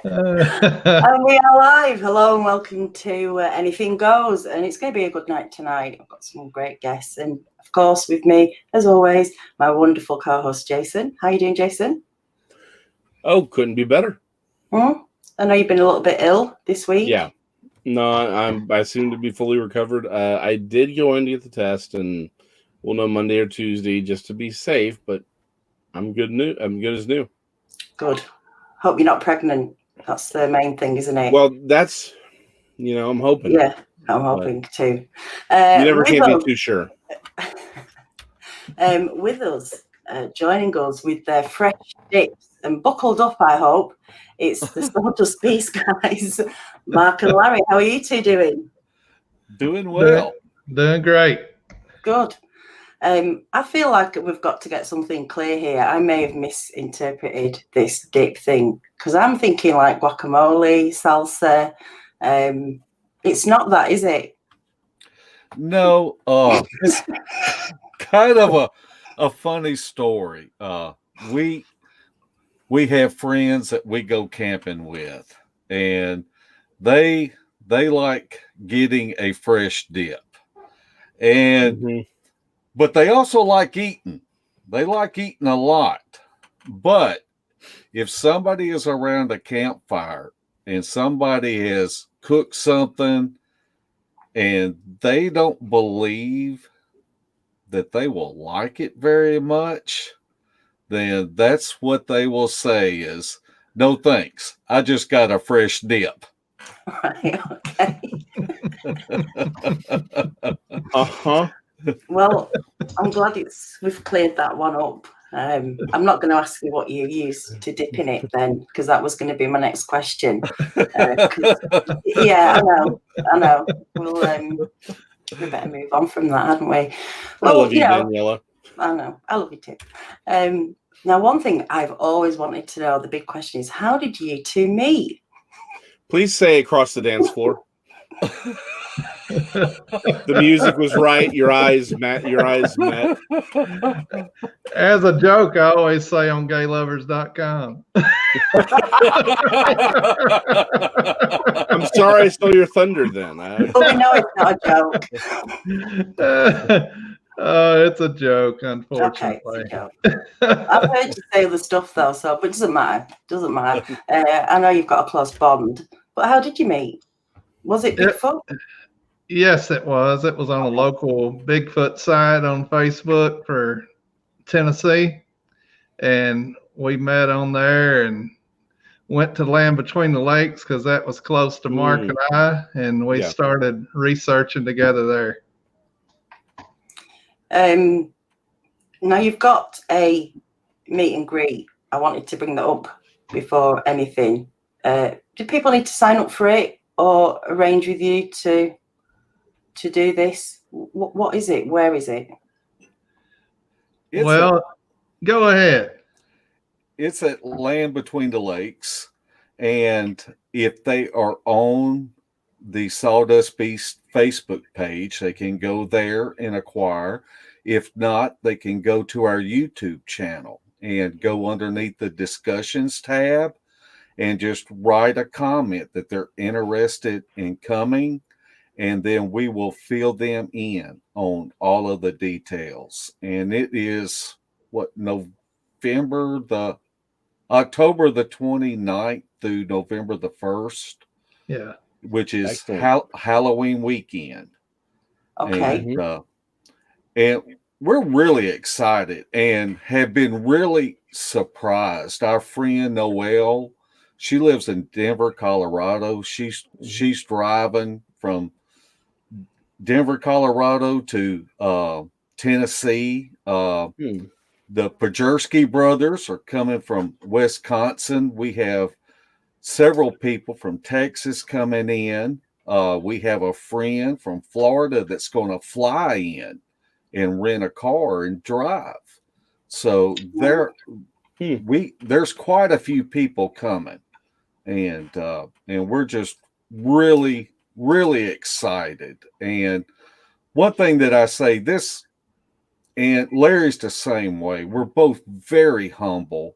And we are live. Hello and welcome to Anything Goes. And it's going to be a good night tonight. I've got some great guests. And of course, with me, as always, my wonderful co-host, Jason. How are you doing, Jason? Oh, couldn't be better. I know you've been a little bit ill this week. Yeah. No, I seem to be fully recovered. I did go in to get the test, and we'll know Monday or Tuesday just to be safe, but I'm good as new. Good. Hope you're not pregnant. That's the main thing, isn't it? Well, that's, I'm hoping. Yeah, I'm hoping too. You never can be too sure. With us, joining us with their fresh dips and buckled up, I hope, it's the Sawdustt Beast guys, Mark and Larry. How are you two doing? Doing well. Doing great. Good. I feel like we've got to get something clear here. I may have misinterpreted this dip thing because I'm thinking like guacamole, salsa. It's not that, is it? No, it's kind of a funny story. We have friends that we go camping with, and they like getting a fresh dip, and but they also like eating. They like eating a lot. But if somebody is around a campfire and somebody has cooked something and they don't believe that they will like it very much, then that's what they will say is, no thanks, I just got a fresh dip. Right, okay. Uh-huh. Well, I'm glad we've cleared that one up. I'm not going to ask you what you use to dip in it then, because that was going to be my next question. Yeah, I know. We better move on from that, hadn't we? Well, I love you, Daniela. I know. I love you too. Now, one thing I've always wanted to know, the big question is, how did you two meet? Please say across the dance floor. The music was right. Your eyes met. As a joke, I always say on gaylovers.com. I'm sorry I stole your thunder then. Well, we know it's not a joke. It's a joke, unfortunately. Okay, it's a joke. I've heard you say other stuff though, but it doesn't matter. I know you've got a close bond, but how did you meet? Was it Bigfoot? Yes, it was. It was on a local Bigfoot site on Facebook for Tennessee, and we met on there and went to Land Between the Lakes because that was close to Mark and I, and we started researching together there. Now you've got a meet and greet. I wanted to bring that up before anything. Do people need to sign up for it or arrange with you to do this? What is it? Where is it? Go ahead. It's at Land Between the Lakes, and if they are on the Sawdustt Beast Facebook page, they can go there and acquire. If not, they can go to our YouTube channel and go underneath the discussions tab and just write a comment that they're interested in coming, and then we will fill them in on all of the details. And it is October the 29th through November the 1st. Yeah. Which is Halloween weekend. Okay. And we're really excited and have been really surprised. Our friend Noelle, she lives in Denver, Colorado. She's driving from Denver, Colorado to Tennessee. The Pajerski brothers are coming from Wisconsin. We have several people from Texas coming in. We have a friend from Florida that's going to fly in and rent a car and drive. So there's quite a few people coming, and we're just really, really excited. And one thing that I say, this, and Larry's the same way, we're both very humble,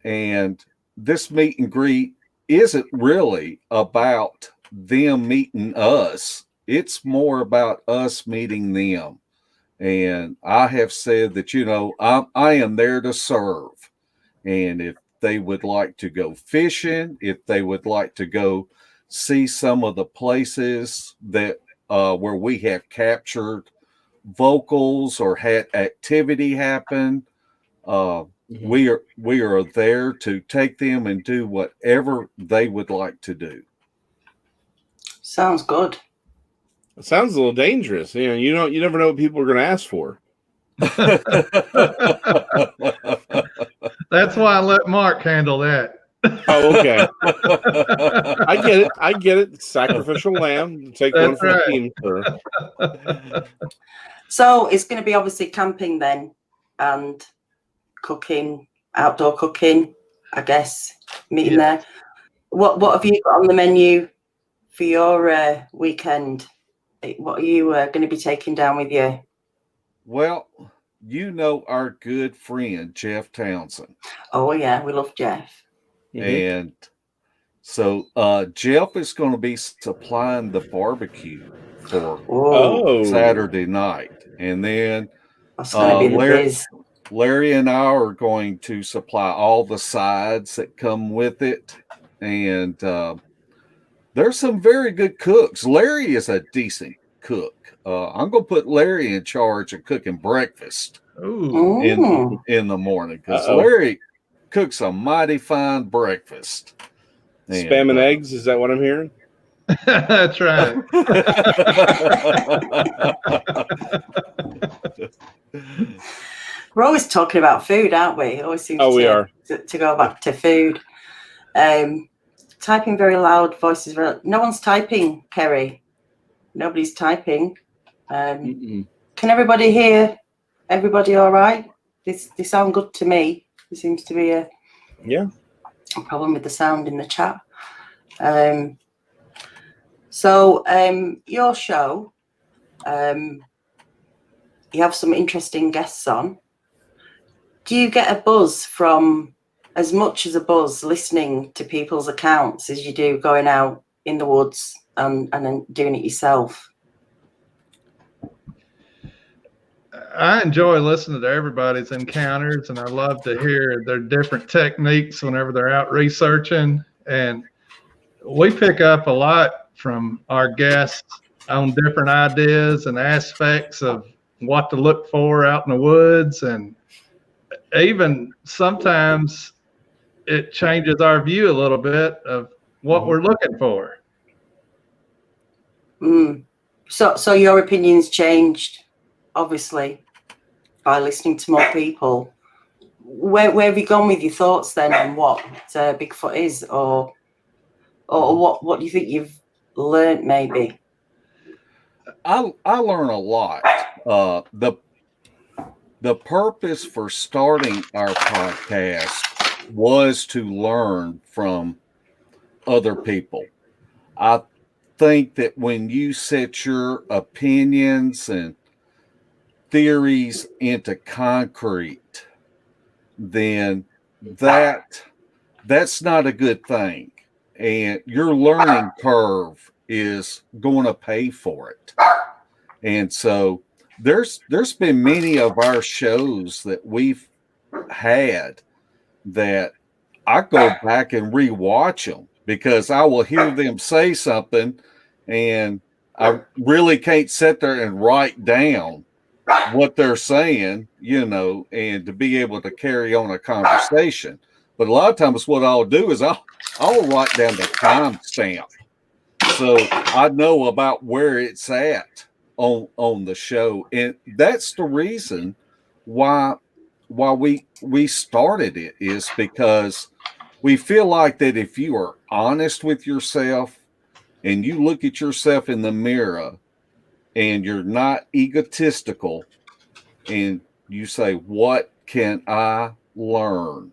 and this meet and greet isn't really about them meeting us. It's more about us meeting them. And I have said that, I am there to serve. And if they would like to go fishing, if they would like to go see some of the places that where we have captured vocals or had activity happen, we are there to take them and do whatever they would like to do. Sounds good. It sounds a little dangerous. You never know what people are going to ask for. That's why I let Mark handle that. Oh, okay. I get it. Sacrificial lamb. Take That's one for right. the team, sir. So it's going to be obviously camping then, and cooking, outdoor cooking, I guess, meeting there. What have you got on the menu for your weekend? What are you going to be taking down with you? Well, our good friend, Jeff Townsend. Oh, yeah, we love Jeff. Mm-hmm. And so Jeff is going to be supplying the barbecue for Saturday night. And then that's going to be the biz. Larry and I are going to supply all the sides that come with it. And there's some very good cooks. Larry is a decent cook. I'm going to put Larry in charge of cooking breakfast in the morning, because Larry cooks a mighty fine breakfast. Spam and eggs, is that what I'm hearing? That's right. We're always talking about food, aren't we? It always seems we are. To go back to food. Typing very loud, voices very loud. No one's typing, Kerry. Nobody's typing. Can everybody hear everybody all right? They sound good to me. There seems to be a problem with the sound in the chat. So your show, you have some interesting guests on. Do you get a buzz from, as much as a buzz, listening to people's accounts as you do going out in the woods and then doing it yourself? I enjoy listening to everybody's encounters, and I love to hear their different techniques whenever they're out researching. And we pick up a lot from our guests on different ideas and aspects of what to look for out in the woods. And even sometimes it changes our view a little bit of what we're looking for. So your opinion's changed, obviously, by listening to more people. Where have you gone with your thoughts then on what Bigfoot is, or what do you think you've learned maybe? I learn a lot. The purpose for starting our podcast was to learn from other people. I think that when you set your opinions and theories into concrete, then that's not a good thing. And your learning curve is going to pay for it. And so there's been many of our shows that we've had that I go back and rewatch them, because I will hear them say something and I really can't sit there and write down what they're saying, and to be able to carry on a conversation. But a lot of times what I'll do is I'll write down the timestamp, so I know about where it's at on the show. And that's the reason why we started it, is because we feel like that if you are honest with yourself and you look at yourself in the mirror and you're not egotistical and you say, what can I learn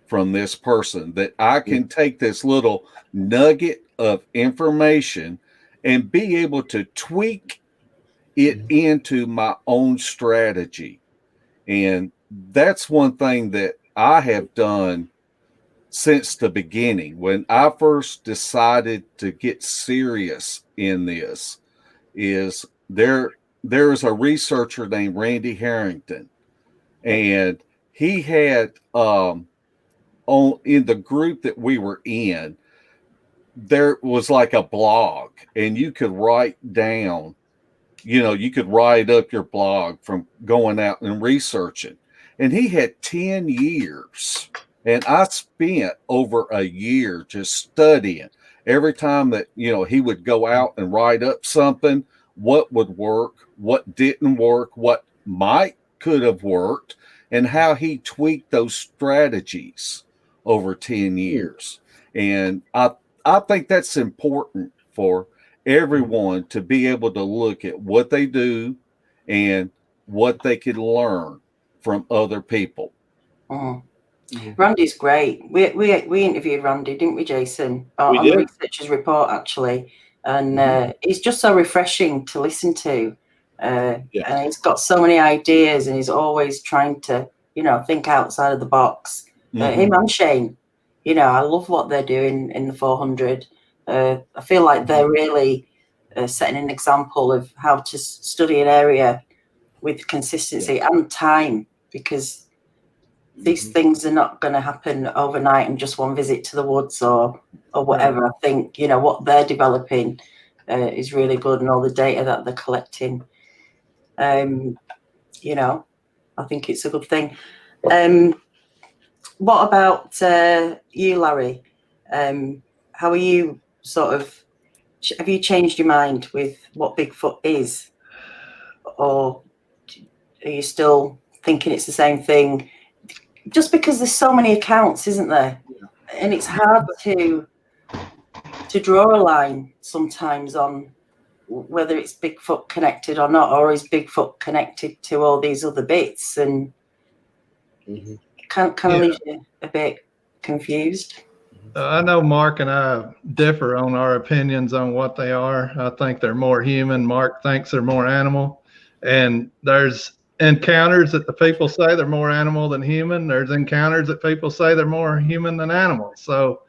from this person, that I can take this little nugget of information and be able to tweak it into my own strategy. And that's one thing that I have done since the beginning. When I first decided to get serious in this, is there's a researcher named Randy Harrington, and he had on in the group that we were in, there was like a blog, and you could write down, you could write up your blog from going out and researching. And he had 10 years. And I spent over a year just studying. Every time that, he would go out and write up something, what would work, what didn't work, what could have worked, and how he tweaked those strategies over 10 years. And I think that's important for everyone to be able to look at what they do and what they can learn from other people. Randy's great. We interviewed Randy, didn't we, Jason? On the researcher's report, actually. And he's just so refreshing to listen to. And he's got so many ideas, and he's always trying to, think outside of the box. Him and Shane, I love what they're doing in the 400. I feel like they're really setting an example of how to study an area with consistency and time, because these things are not going to happen overnight in just one visit to the woods or whatever. I think, what they're developing is really good, and all the data that they're collecting. I think it's a good thing. What about you, Larry? How are you have you changed your mind with what Bigfoot is? Or are you still thinking it's the same thing? Just because there's so many accounts, isn't there? And it's hard to draw a line sometimes on whether it's Bigfoot connected or not, or is Bigfoot connected to all these other bits, and it kind of leaves you a bit confused. I know Mark and I differ on our opinions on what they are. I think they're more human. Mark thinks they're more animal. And there's encounters that the people say they're more animal than human. There's encounters that people say they're more human than animal. So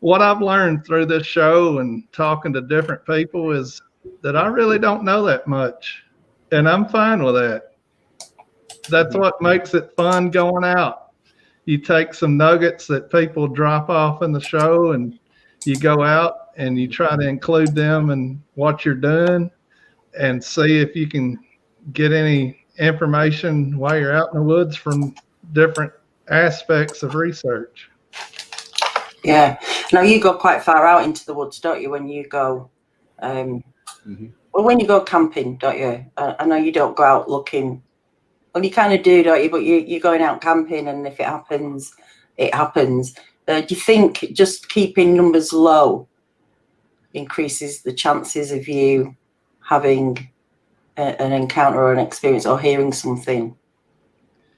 what I've learned through this show and talking to different people is that I really don't know that much. And I'm fine with that. That's what makes it fun going out. You take some nuggets that people drop off in the show, and you go out and you try to include them in what you're doing and see if you can get any information while you're out in the woods from different aspects of research. Yeah. Now you go quite far out into the woods, don't you, when you go when you go camping, don't you? I know you don't go out looking. Well, you kind of do, don't you? But you're going out camping, and if it happens, it happens. Do you think just keeping numbers low increases the chances of you having an encounter or an experience or hearing something?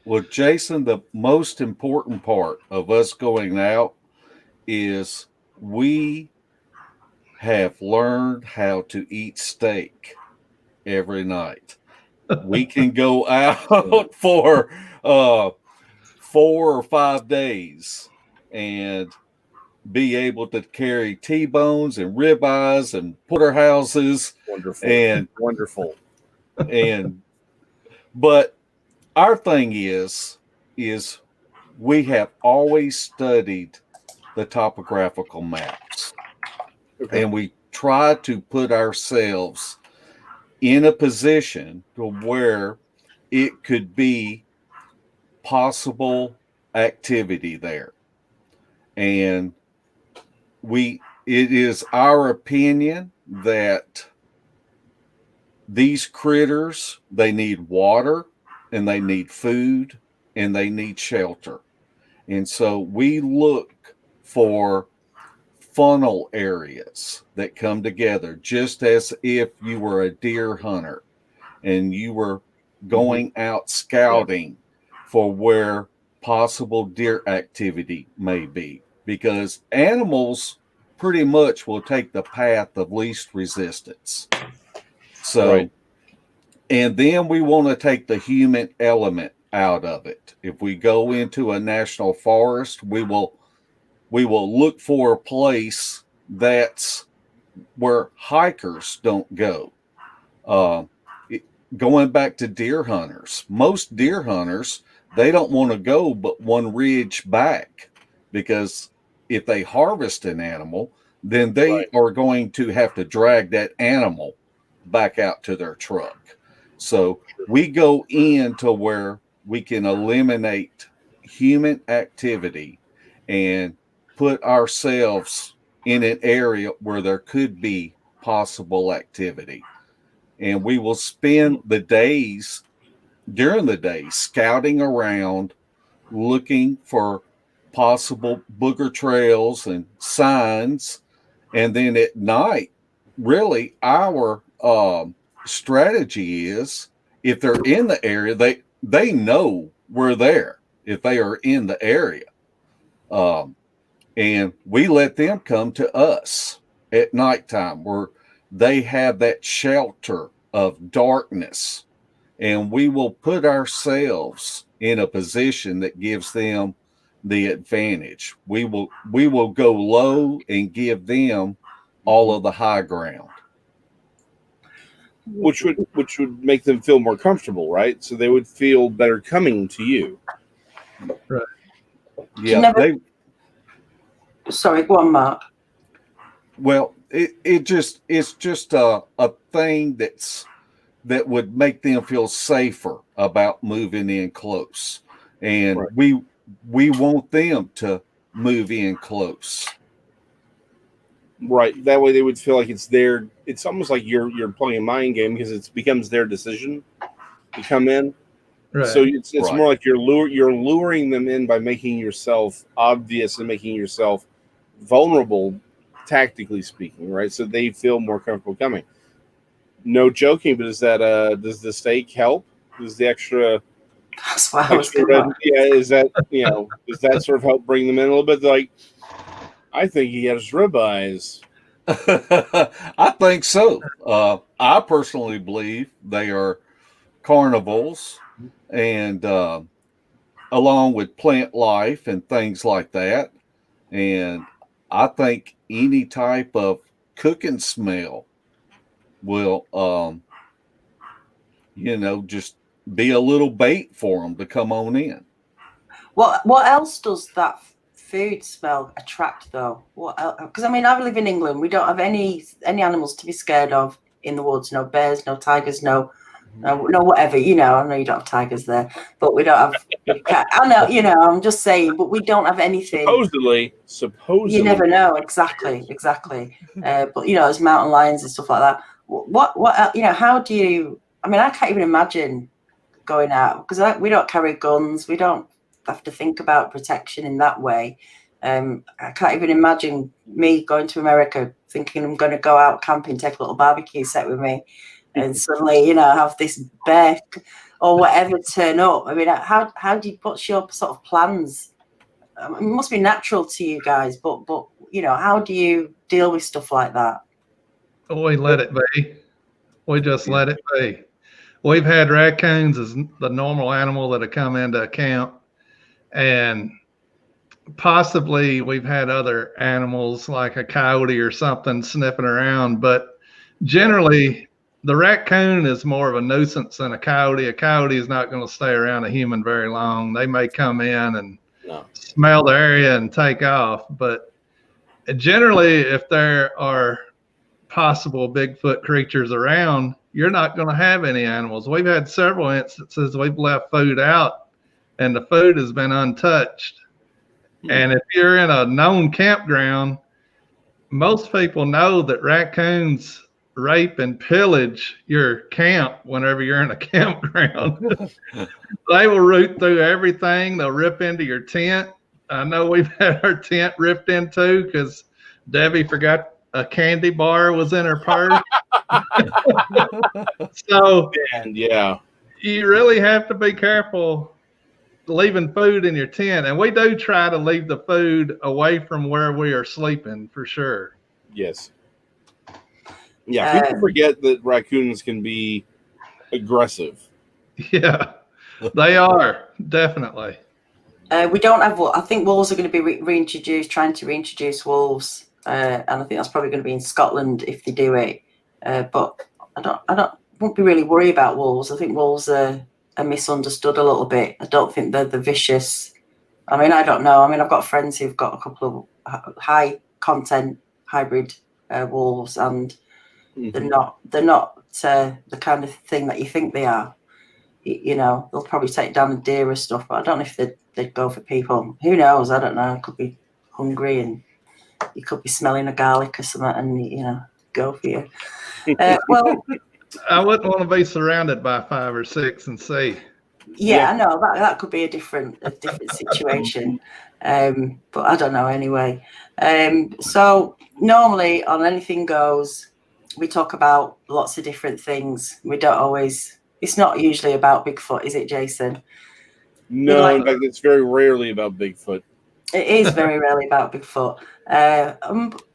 Well, Jason, the most important part of us going out is we have learned how to eat steak every night. We can go out for 4 or 5 days and be able to carry T-bones and ribeyes and porterhouses. Wonderful. But our thing is we have always studied the topographical maps. Okay. And we try to put ourselves in a position to where it could be possible activity there. And it is our opinion that these critters, they need water, and they need food, and they need shelter. And so we look for funnel areas that come together, just as if you were a deer hunter and you were going out scouting for where possible deer activity may be, because animals pretty much will take the path of least resistance. So, and then we want to take the human element out of it. If we go into a national forest, we will we will look for a place that's where hikers don't go. Going back to deer hunters, most deer hunters, they don't want to go but one ridge back, because if they harvest an animal, then they are going to have to drag that animal back out to their truck. So we go into where we can eliminate human activity and put ourselves in an area where there could be possible activity. And we will spend the days, during the day, scouting around, looking for possible booger trails and signs. And then at night, really, our strategy is, if they're in the area, they know we're there if they are in the area. And we let them come to us at nighttime, where they have that shelter of darkness, and we will put ourselves in a position that gives them the advantage. We will go low and give them all of the high ground, which would make them feel more comfortable, right? So they would feel better coming to you. Right. Yeah. Sorry, go on, Mark. Well, it's just a thing that would make them feel safer about moving in close, and we want them to move in close. Right. That way they would feel like it's their. It's almost like you're playing a mind game, because it becomes their decision to come in. Right. So it's more like you're luring them in by making yourself obvious and making yourself vulnerable, tactically speaking, right? So they feel more comfortable coming. No joking, but is that does the steak help? Does the extra That's what I was going to is that does that sort of help bring them in a little bit? Like, I think he has ribeyes. I think so. I personally believe they are carnivores, and along with plant life and things like that. And I think any type of cooking smell will, just be a little bait for them to come on in. What else does that food smell attract, though? What? Because I mean, I live in England. We don't have any animals to be scared of in the woods. No bears, no tigers, no whatever. I know you don't have tigers there, but we don't have big cat. I know, I'm just saying, but we don't have anything. Supposedly, you never know. Exactly. But there's mountain lions and stuff like that. What? How do you? I mean, I can't even imagine going out, because we don't carry guns. We don't have to think about protection in that way. I can't even imagine me going to America thinking I'm going to go out camping, take a little barbecue set with me, and suddenly, have this bear or whatever turn up. I mean, what's your sort of plans? It must be natural to you guys, but how do you deal with stuff like that? We let it be. We just let it be. We've had raccoons as the normal animal that have come into account, and possibly we've had other animals like a coyote or something sniffing around, but generally the raccoon is more of a nuisance than a coyote. A coyote is not going to stay around a human very long. They may come in and smell the area and take off, but generally, if there are possible Bigfoot creatures around, you're not going to have any animals. We've had several instances we've left food out and the food has been untouched. And if you're in a known campground, most people know that raccoons rape and pillage your camp whenever you're in a campground. They will root through everything. They'll rip into your tent. I know we've had our tent ripped into because Debbie forgot a candy bar was in her purse. So you really have to be careful leaving food in your tent, and we do try to leave the food away from where we are sleeping for sure. Yes. Yeah, people forget that raccoons can be aggressive. Yeah, they are, definitely. We don't have. I think wolves are going to be reintroduced, trying to reintroduce wolves, and I think that's probably going to be in Scotland if they do it. But won't be really worried about wolves. I think wolves are misunderstood a little bit. I don't think they're the vicious. I mean, I don't know. I mean, I've got friends who've got a couple of high content hybrid wolves, and they're not the kind of thing that you think they are. You know, they'll probably take down a deer or stuff, but I don't know if they'd go for people. Who knows? I don't know. It could be hungry and you could be smelling a garlic or something and, you know, go for you. Well, I wouldn't want to be surrounded by 5 or 6 and see. yeah, I know that could be a different situation. But I don't know anyway. So normally on Anything Goes, we talk about lots of different things. We don't always, it's not usually about Bigfoot, is it, Jason? No, in fact, it's very rarely about Bigfoot. It is very rarely about Bigfoot.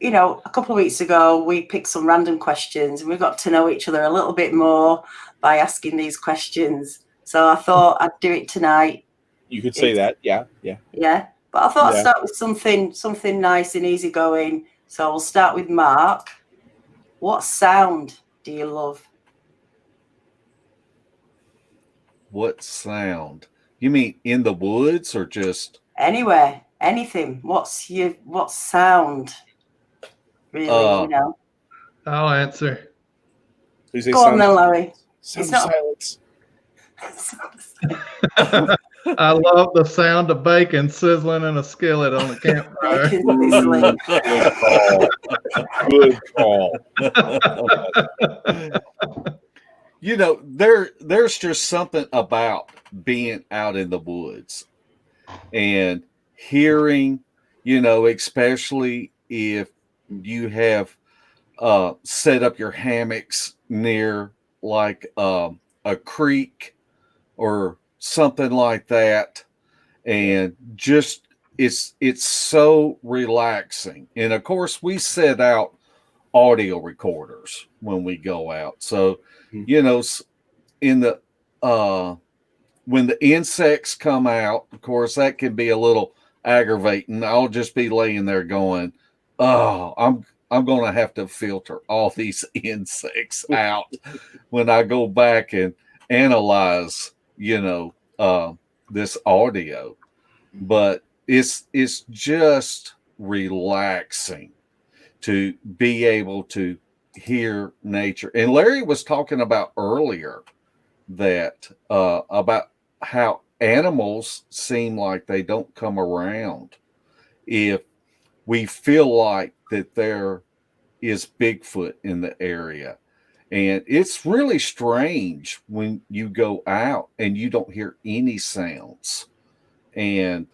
You know, a couple of weeks ago, we picked some random questions and we got to know each other a little bit more by asking these questions. So I thought I'd do it tonight. You could say that, yeah. But I thought I'd start with something nice and easygoing. So we'll start with Mark. What sound do you love? What sound? You mean in the woods or just Anywhere, anything. What sound? Really, you know. I'll answer. Go on then, Larry. Silence. I love the sound of bacon sizzling in a skillet on a campfire. Good call. You know, there's just something about being out in the woods and hearing, you know, especially if you have set up your hammocks near like a creek or something like that, and just it's so relaxing. And of course we set out audio recorders when we go out, so you know, in the when the insects come out, of course that can be a little aggravating. I'll just be laying there going, oh, I'm going to have to filter all these insects out when I go back and analyze, you know, this audio. But it's just relaxing to be able to hear nature. And Larry was talking about earlier that about how animals seem like they don't come around if we feel like that there is Bigfoot in the area. And it's really strange when you go out and you don't hear any sounds. And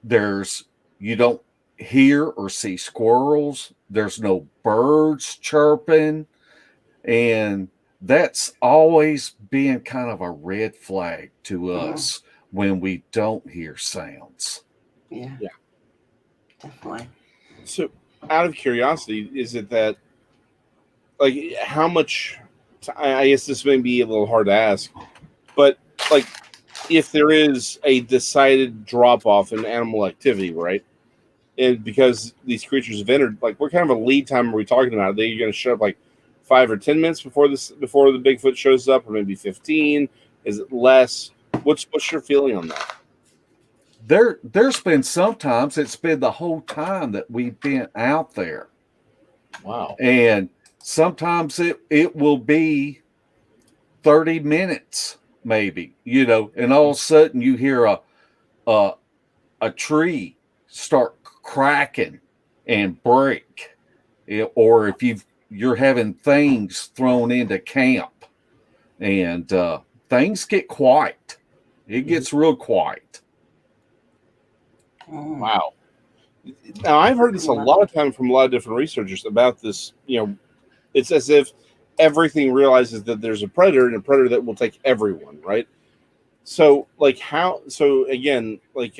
you don't hear or see squirrels. There's no birds chirping. And that's always been kind of a red flag to us when we don't hear sounds. Yeah. Definitely. So, out of curiosity, is it that, like, how much, I guess this may be a little hard to ask, but, like, if there is a decided drop-off in animal activity, right, and because these creatures have entered, like, what kind of a lead time are we talking about? Are they going to show up, like, 5 or 10 minutes before the Bigfoot shows up, or maybe 15? Is it less? What's your feeling on that? There's been sometimes it's been the whole time that we've been out there. Wow. And sometimes it will be 30 minutes maybe, you know, and all of a sudden you hear a tree start cracking and break. Or if you're having things thrown into camp and things get quiet. It gets real quiet. Wow. Now, I've heard this a lot of times from a lot of different researchers about this. You know, it's as if everything realizes that there's a predator and a predator that will take everyone, right? So, like, again, like,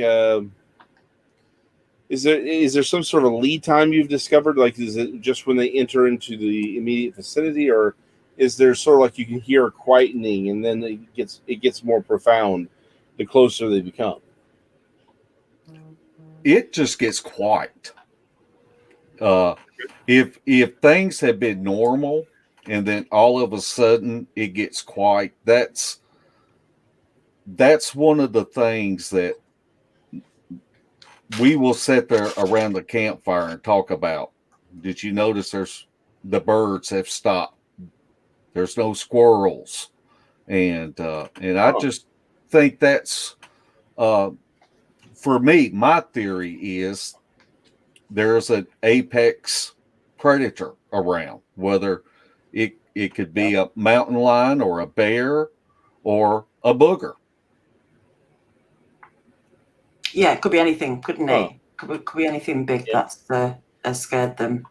is there some sort of lead time you've discovered? Like, is it just when they enter into the immediate vicinity, or is there sort of like you can hear a quietening and then it gets more profound the closer they become? it just gets quiet. If things have been normal and then all of a sudden it gets quiet, that's one of the things that we will sit there around the campfire and talk about. Did you notice the birds have stopped? There's no squirrels, and I just think that's for me. My theory is there's an apex predator around, whether it could be a mountain lion or a bear or a booger. Yeah, it could be anything, couldn't it? Could be anything big that's has scared them.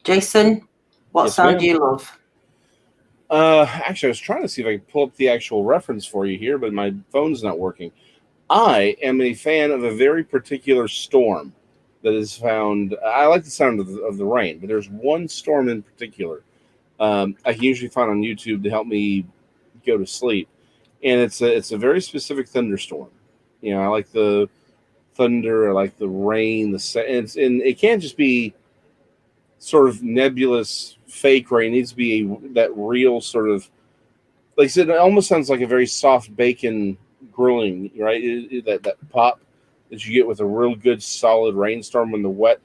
Jason, what sound do you love? Actually, I was trying to see if I could pull up the actual reference for you here, but my phone's not working. I am a fan of a very particular storm that is found. I like the sound of the rain, but there's one storm in particular I can usually find on YouTube to help me go to sleep, and it's a very specific thunderstorm. You know, I like the thunder, I like the rain, and it can't just be sort of nebulous fake rain. It needs to be that real sort of, like I said, it almost sounds like a very soft bacon grilling, right? That pop that you get with a real good solid rainstorm when the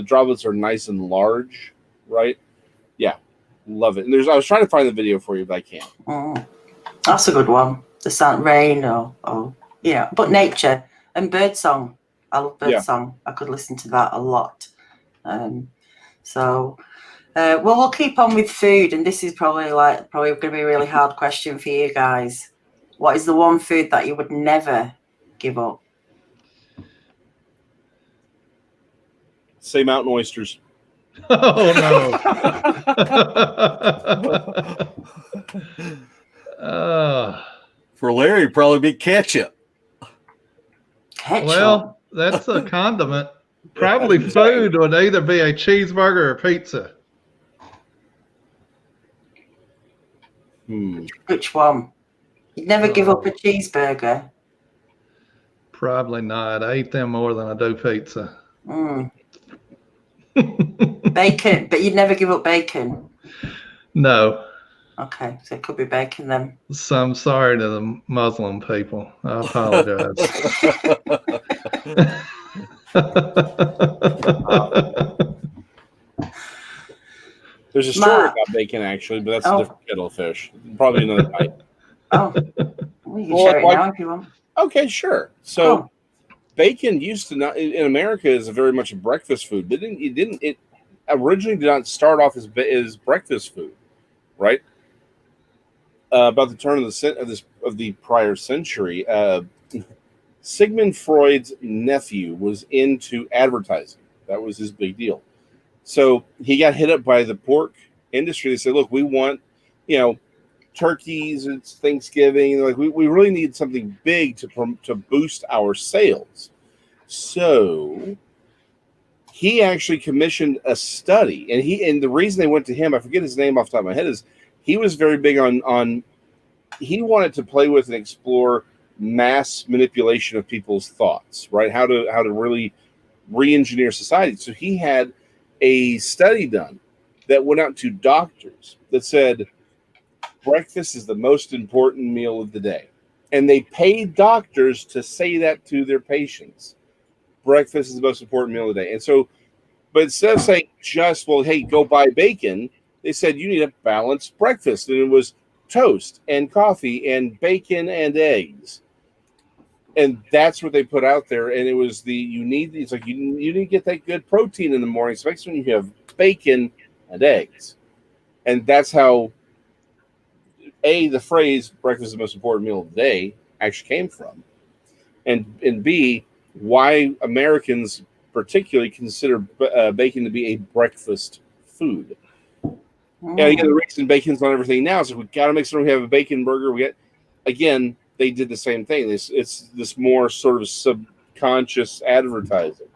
droplets are nice and large, right? Yeah, love it. And I was trying to find the video for you, but I can't. That's a good one. The sound rain or yeah, but nature and birdsong. I love birdsong. I could listen to that a lot. Well, we'll keep on with food, and this is probably going to be a really hard question for you guys. What is the one food that you would never give up? Say mountain oysters. Oh no. For Larry, it'd probably be ketchup. Ketchup? Well, that's a condiment. Probably food would either be a cheeseburger or pizza. Which one? You'd never give up a cheeseburger? Probably not. I eat them more than I do pizza. Bacon, but you'd never give up bacon? No. Okay, so it could be bacon then. So I'm sorry to the Muslim people. I apologize. There's a story about bacon, actually, but that's a different kettle of fish. Probably another night. Well, you can share it now if you want. Okay, sure. So, bacon used to not in America is very much a breakfast food. But it originally did not start off as breakfast food, right? About the turn of the prior century, Sigmund Freud's nephew was into advertising. That was his big deal. So he got hit up by the pork industry. They said, "Look, we want, turkeys. It's Thanksgiving. Like we really need something big to boost our sales." So he actually commissioned a study, and the reason they went to him, I forget his name off the top of my head, is he was very big on he wanted to play with and explore mass manipulation of people's thoughts, right? How to really re-engineer society. So he had a study done that went out to doctors that said breakfast is the most important meal of the day. And they paid doctors to say that to their patients. Breakfast is the most important meal of the day. And so, but instead of saying just, well, hey, go buy bacon, they said you need a balanced breakfast. And it was toast and coffee and bacon and eggs. And that's what they put out there. And it was you need to get that good protein in the morning, especially when you have bacon and eggs. And that's how the phrase breakfast is the most important meal of the day actually came from. And B, why Americans particularly consider bacon to be a breakfast food. Yeah, again, the reason bacon's on everything now is we got to make sure we have a bacon burger. They did the same thing. It's this more sort of subconscious advertising.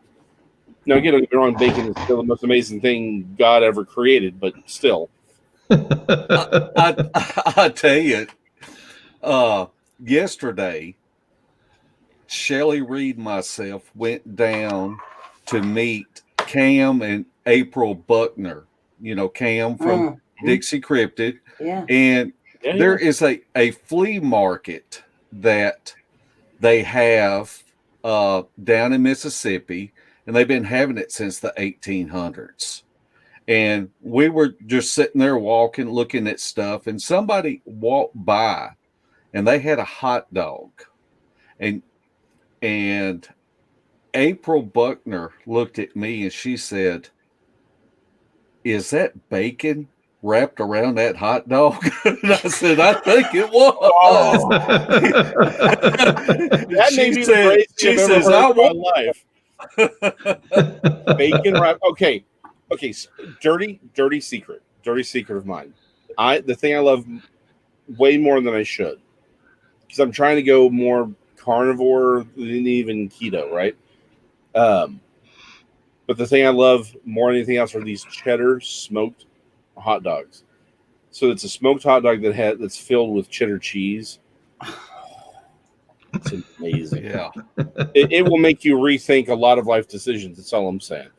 Now, again, don't get me wrong, bacon is still the most amazing thing God ever created, but still. I tell you, yesterday, Shelly Reed and myself went down to meet Cam and April Buckner. You know, Cam from Dixie Cryptid. Yeah. And there is a flea market that they have down in Mississippi, and they've been having it since the 1800s. And we were just sitting there walking, looking at stuff, and somebody walked by, and they had a hot dog. And April Buckner looked at me and she said, "Is that bacon wrapped around that hot dog?" And I said, "I think it was." Oh. That may be the greatest thing I've ever heard in my life. Bacon wrap. Okay. Dirty secret of mine. The thing I love way more than I should, because I'm trying to go more carnivore than even keto, right? But the thing I love more than anything else are these cheddar smoked hot dogs. So it's a smoked hot dog that's filled with cheddar cheese. It's amazing. Yeah. It will make you rethink a lot of life decisions. That's all I'm saying.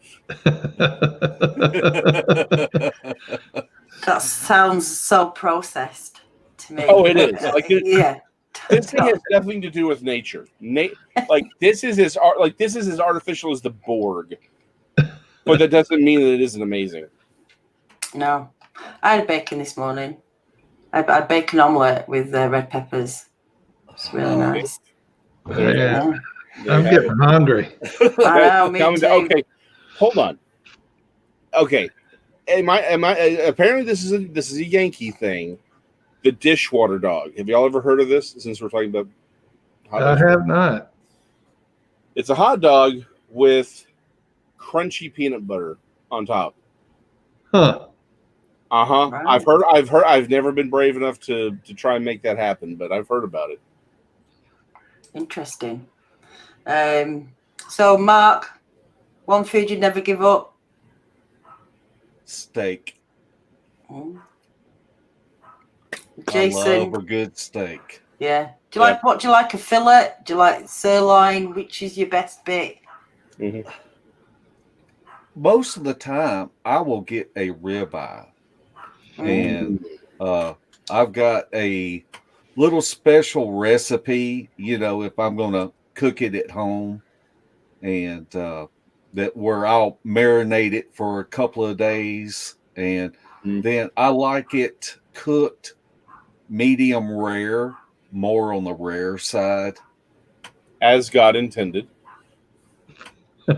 That sounds so processed to me. Oh, it is. Yeah. This thing has nothing to do with nature. This is as artificial as the Borg. But that doesn't mean that it isn't amazing. No. I had bacon this morning. I had bacon omelette with red peppers. It's really nice. Yeah. I'm getting hungry. I know, me too. Okay, hold on. Okay, am I? Apparently, this is a Yankee thing. The dishwater dog. Have y'all ever heard of this? Since we're talking about hot dogs. I have not. It's a hot dog with crunchy peanut butter on top. Huh. Right. I've never been brave enough to try and make that happen, but I've heard about it. Interesting. So, Mark, one food you'd never give up? Steak. Jason? I love a good steak. Yeah. Do you like a fillet? Do you like sirloin? Which is your best bit? Mm-hmm. Most of the time, I will get a ribeye. And I've got a little special recipe, if I'm going to cook it at home, and that where I'll marinate it for a couple of days, and then I like it cooked medium rare, more on the rare side, as God intended. A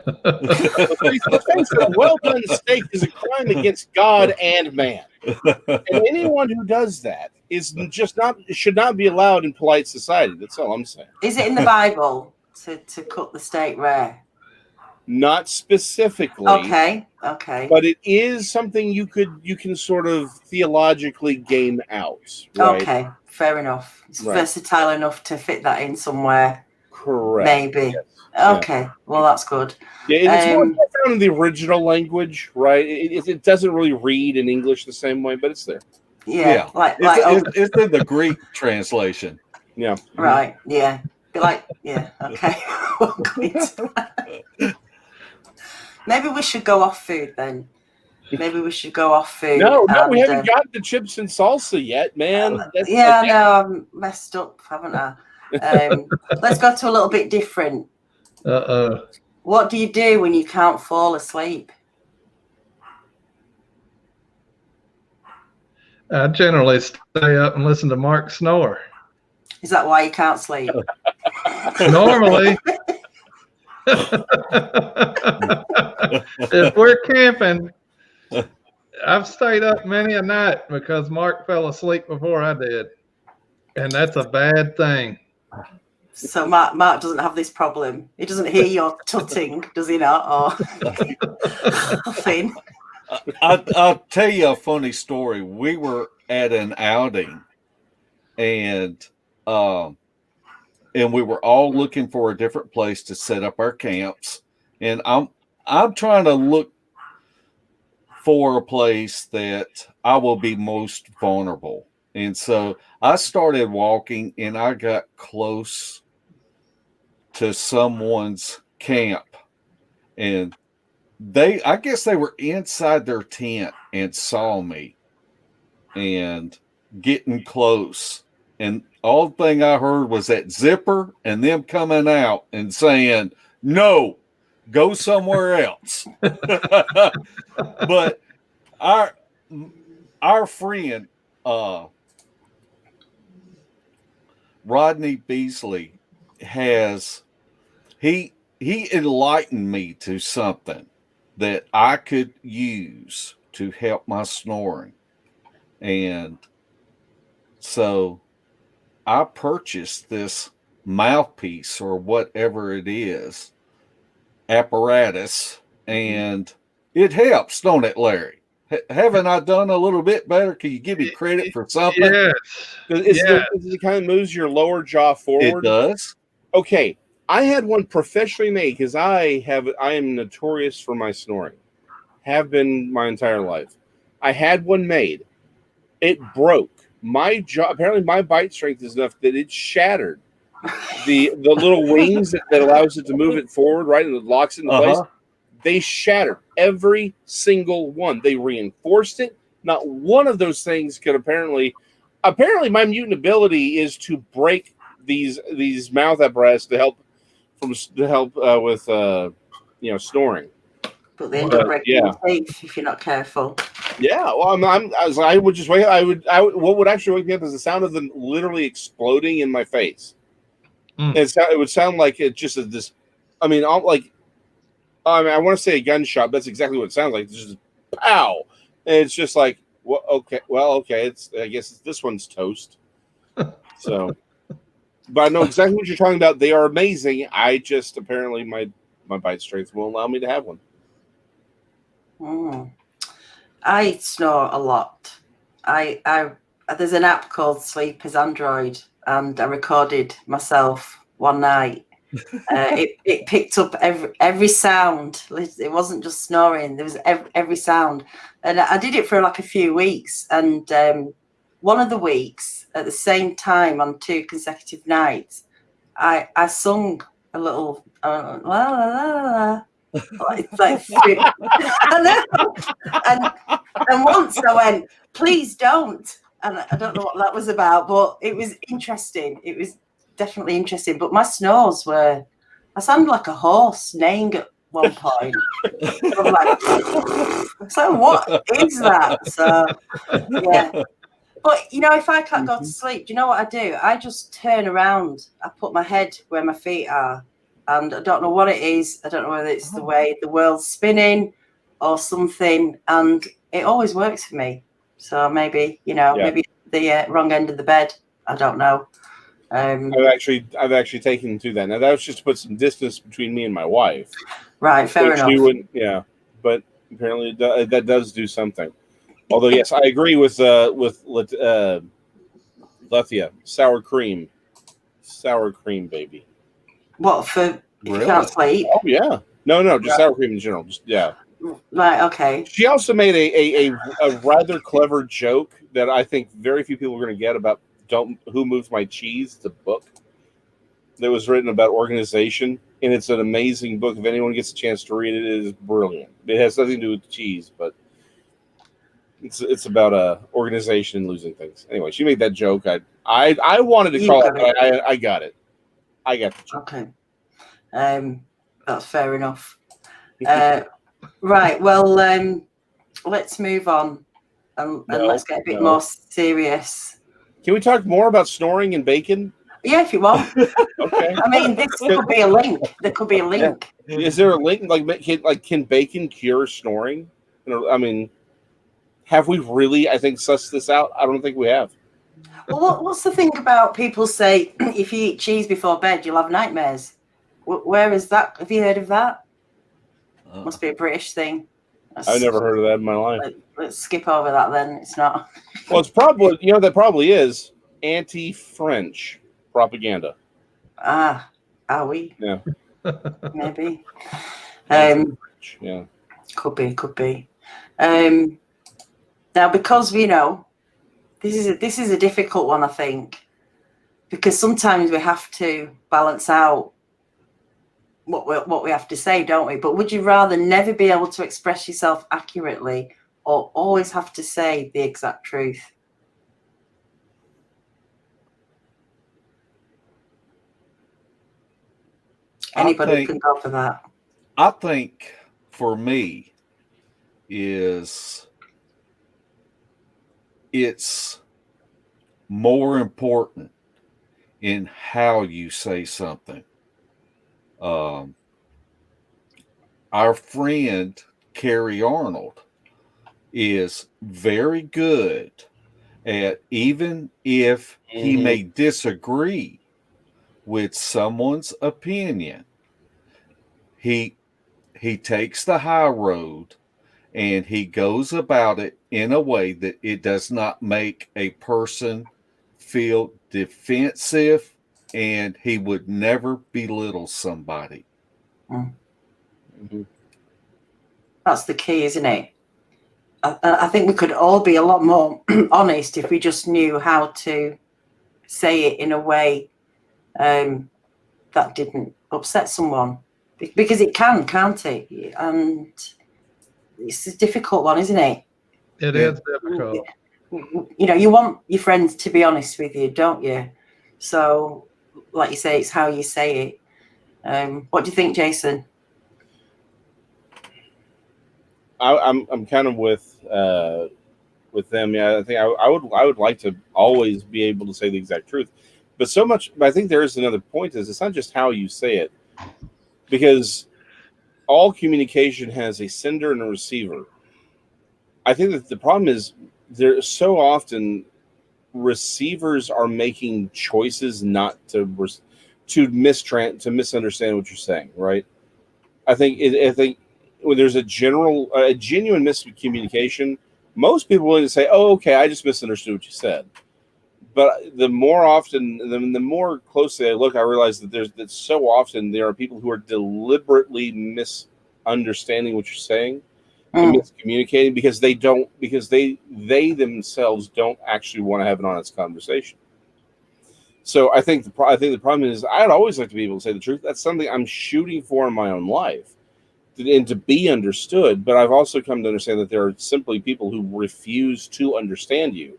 well-done steak is a crime against God and man, and anyone who does that should not be allowed in polite society. That's all I'm saying. Is it in the Bible to cook the steak rare? Not specifically. Okay. But it is something you can sort of theologically game out. Right? Okay, fair enough. It's versatile enough to fit that in somewhere. Correct. Maybe. Yes. Okay. Yeah. Well, that's good. Yeah, it's more found in the original language, right? It doesn't really read in English the same way, but it's there. Yeah. It's in the Greek translation. Yeah. Right. Yeah. Yeah. Okay. Maybe we should go off food then. No, we haven't got the chips and salsa yet, man. No, I'm messed up, haven't I? Let's go to a little bit different. What do you do when you can't fall asleep? I generally stay up and listen to Mark snore. Is that why you can't sleep? Normally. If we're camping, I've stayed up many a night because Mark fell asleep before I did. And that's a bad thing. So Mark doesn't have this problem. He doesn't hear your tutting, does he not? Or nothing. I'll tell you a funny story. We were at an outing, and we were all looking for a different place to set up our camps. And I'm trying to look for a place that I will be most vulnerable. And so I started walking, and I got close to someone's camp, and I guess they were inside their tent and saw me and getting close. And all thing I heard was that zipper and them coming out and saying, "No, go somewhere else." But our friend Rodney Beasley he enlightened me to something that I could use to help my snoring. And so I purchased this mouthpiece or whatever it is apparatus, and it helps, don't it, Larry? Haven't I done a little bit better? Can you give me credit for something? Yes. It kind of moves your lower jaw forward. It does. Okay, I had one professionally made because I am notorious for my snoring. Have been my entire life. I had one made. It broke. My jaw. Apparently, my bite strength is enough that it shattered the little wings that allows it to move it forward, right, and it locks it in place. They shattered every single one. They reinforced it. Not one of those things could apparently my mutant ability is to break these mouth apparatus to help with snoring. But they end up breaking your teeth if you're not careful. Yeah, well, I would just wait. What would actually wake me up is the sound of them literally exploding in my face. It would sound like it just this. I mean, I want to say a gunshot. That's exactly what it sounds like. It's just pow, and it's just like, well, okay. I guess this one's toast. So, but I know exactly what you're talking about. They are amazing. I just apparently my bite strength won't allow me to have one. I snore a lot. There's an app called Sleep as Android, and I recorded myself one night. It picked up every sound. It wasn't just snoring. There was every sound, and I did it for like a few weeks. And one of the weeks, at the same time, on 2 consecutive nights, I sung a little la la la. It's like and once I went, please don't, and I don't know what that was about, but it was interesting. It was definitely interesting. But my snores I sounded like a horse neighing at one point. I'm like, so what is that? So yeah. But if I can't go to sleep, do you know what I do? I just turn around. I put my head where my feet are. And I don't know what it is. I don't know whether it's the way the world's spinning or something. And it always works for me. So maybe, maybe the wrong end of the bed. I don't know. I've actually taken to that. Now, that was just to put some distance between me and my wife. Right, fair enough. But apparently that does do something. Although, yes, I agree with Lethea. Sour cream, baby. What, for if you can't sleep? Oh, yeah. No, just sour cream in general. Right, okay. She also made a rather clever joke that I think very few people are going to get about Who Moves My Cheese, the book that was written about organization. And it's an amazing book. If anyone gets a chance to read it, it is brilliant. It has nothing to do with cheese, but it's about organization and losing things. Anyway, she made that joke. I wanted to call it, but I got it. I got the joke. Okay. That's fair enough. Right. Well, let's move on and let's get a bit more serious. Can we talk more about snoring and bacon? Yeah, if you want. Okay. I mean, this could be a link. There could be a link. Yeah. Is there a link? Can bacon cure snoring? I mean, have we really, I think, sussed this out? I don't think we have. Well, what's the thing about people say if you eat cheese before bed, you'll have nightmares? Where is that? Have you heard of that? Must be a British thing. I've never heard of that in my life. Let's skip over that then. It's not. Well, it's probably, that probably is anti-French propaganda. Ah, are we? Yeah. Maybe. Yeah. Could be. Now, because this is a difficult one, I think, because sometimes we have to balance out what we have to say, don't we? But would you rather never be able to express yourself accurately, or always have to say the exact truth? Anybody can go for that. I think for me is it's more important in how you say something. Our friend Carrie Arnold is very good at, even if he may disagree with someone's opinion, he takes the high road and he goes about it in a way that it does not make a person feel defensive, and he would never belittle somebody. That's the key, isn't it? I think we could all be a lot more honest if we just knew how to say it in a way that didn't upset someone, because it can, can't it? And it's a difficult one, isn't it? It is difficult. You know, you want your friends to be honest with you, don't you? So, like you say, it's how you say it. What do you think, Jason? I'm kind of with them. Yeah, I think I would like to always be able to say the exact truth, but I think there is another point. Is it's not just how you say it, because all communication has a sender and a receiver. I think that the problem is there so often receivers are making choices not to misunderstand what you're saying, right? I think when there's a genuine miscommunication, most people will say, "Oh, okay, I just misunderstood what you said." But the more closely I look, I realize that so often there are people who are deliberately misunderstanding what you're saying and miscommunicating because they themselves don't actually want to have an honest conversation. So I think the problem is I'd always like to be able to say the truth. That's something I'm shooting for in my own life, and to be understood. But I've also come to understand that there are simply people who refuse to understand you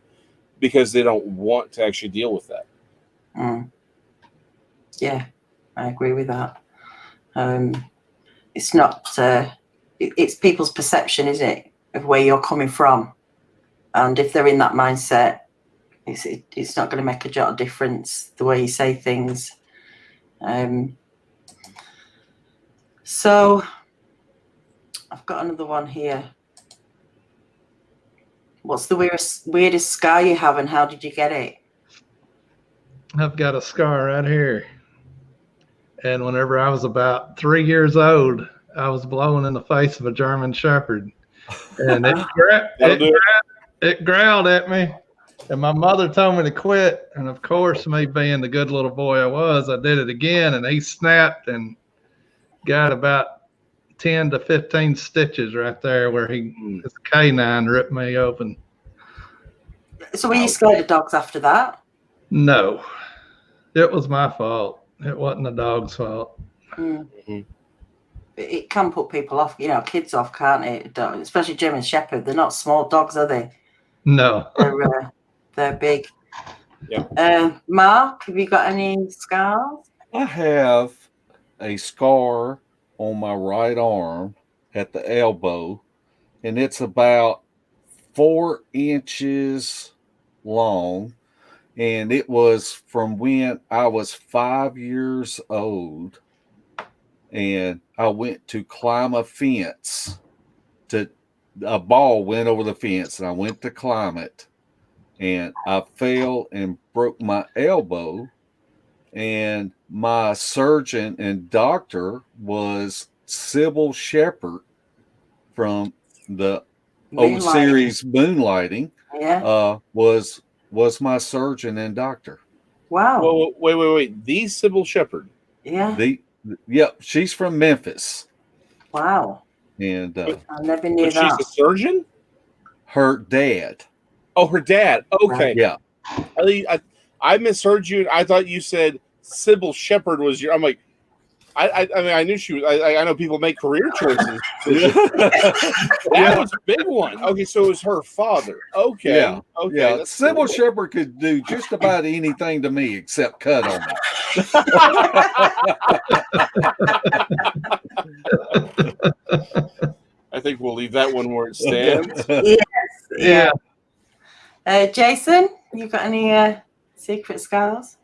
because they don't want to actually deal with that. Yeah, I agree with that. It's not. It's people's perception, isn't it, of where you're coming from, and if they're in that mindset, it's not going to make a jot of difference the way you say things. So I've got another one here. What's the weirdest scar you have, and how did you get it? I've got a scar right here. And whenever I was about 3 years old, I was blowing in the face of a German Shepherd. And it growled at me. And my mother told me to quit. And of course, me being the good little boy I was, I did it again. And he snapped and got about 10 to 15 stitches right there where his canine ripped me open. So were you scared of dogs after that? No, it was my fault. It wasn't the dog's fault. It can put people off, kids off, can't it? Especially German Shepherd. They're not small dogs, are they? No. They're big. Yeah. Mark, have you got any scars? I have a scar on my right arm at the elbow, and it's about 4 inches long, and it was from when I was 5 years old, and I went to climb a fence. A ball went over the fence, and I went to climb it, and I fell and broke my elbow. And my surgeon and doctor was Sybil Shepherd from the old series Moonlighting. Yeah. Was my surgeon and doctor. Wow. Whoa, wait. The Sybil Shepherd. Yeah. She's from Memphis. Wow. And I never knew that. She's a surgeon? Her dad. Oh, her dad. Okay. Yeah. I misheard you. I thought you said Sybil Shepherd was your. I'm like, I mean, I knew she was. I know people make career choices. That was a big one. Okay, so it was her father. Okay, Yeah. okay. Yeah. That's Sybil cool. Shepherd could do just about anything to me except cut on me. I think we'll leave that one where it stands. Yes. Yeah. Jason, you got any secret scars?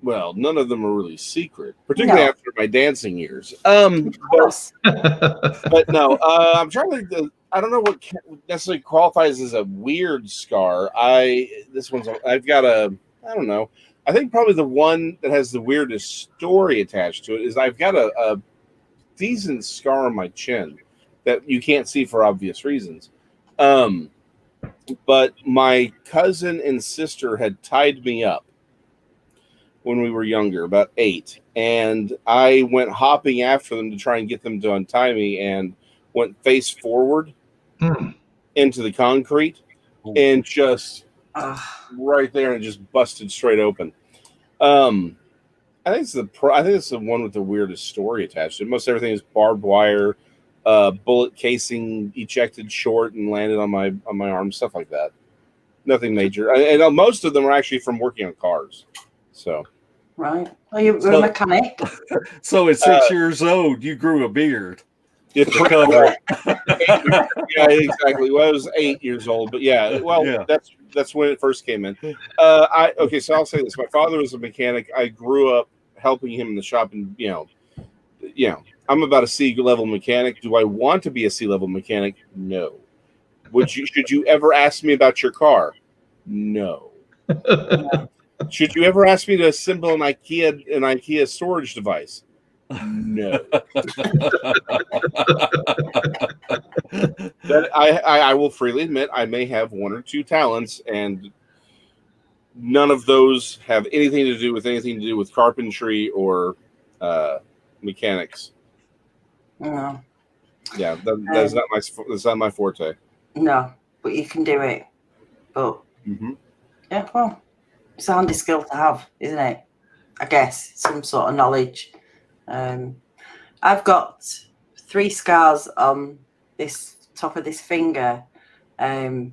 Well, none of them are really secret, particularly No. after my dancing years. Of course. But no, I'm trying to think. I don't know what necessarily qualifies as a weird scar. I've got a. I don't know. I think probably the one that has the weirdest story attached to it is I've got a decent scar on my chin that you can't see for obvious reasons. But my cousin and sister had tied me up when we were younger, about 8, and I went hopping after them to try and get them to untie me, and went face forward into the concrete, and just right there, and just busted straight open. I think it's the one with the weirdest story attached to it. Most everything is barbed wire, bullet casing ejected short and landed on my arm, stuff like that. Nothing major, and most of them are actually from working on cars. So. Right. Well, you're a mechanic. So at 6 years old, you grew a beard. Yeah, To cover it. Yeah, exactly. Well, I was 8 years old, but yeah. Well, Yeah. that's when it first came in. So I'll say this: my father was a mechanic. I grew up helping him in the shop, and I'm about a C-level mechanic. Do I want to be a C-level mechanic? No. Should you ever ask me about your car? No. Should you ever ask me to assemble an IKEA storage device? No. That I will freely admit I may have one or two talents, and none of those have anything to do with carpentry or mechanics. No. Yeah, that's not my forte. No, but you can do it. But yeah, well, it's a handy skill to have, isn't it? I guess some sort of knowledge. I've got 3 scars on this top of this finger. I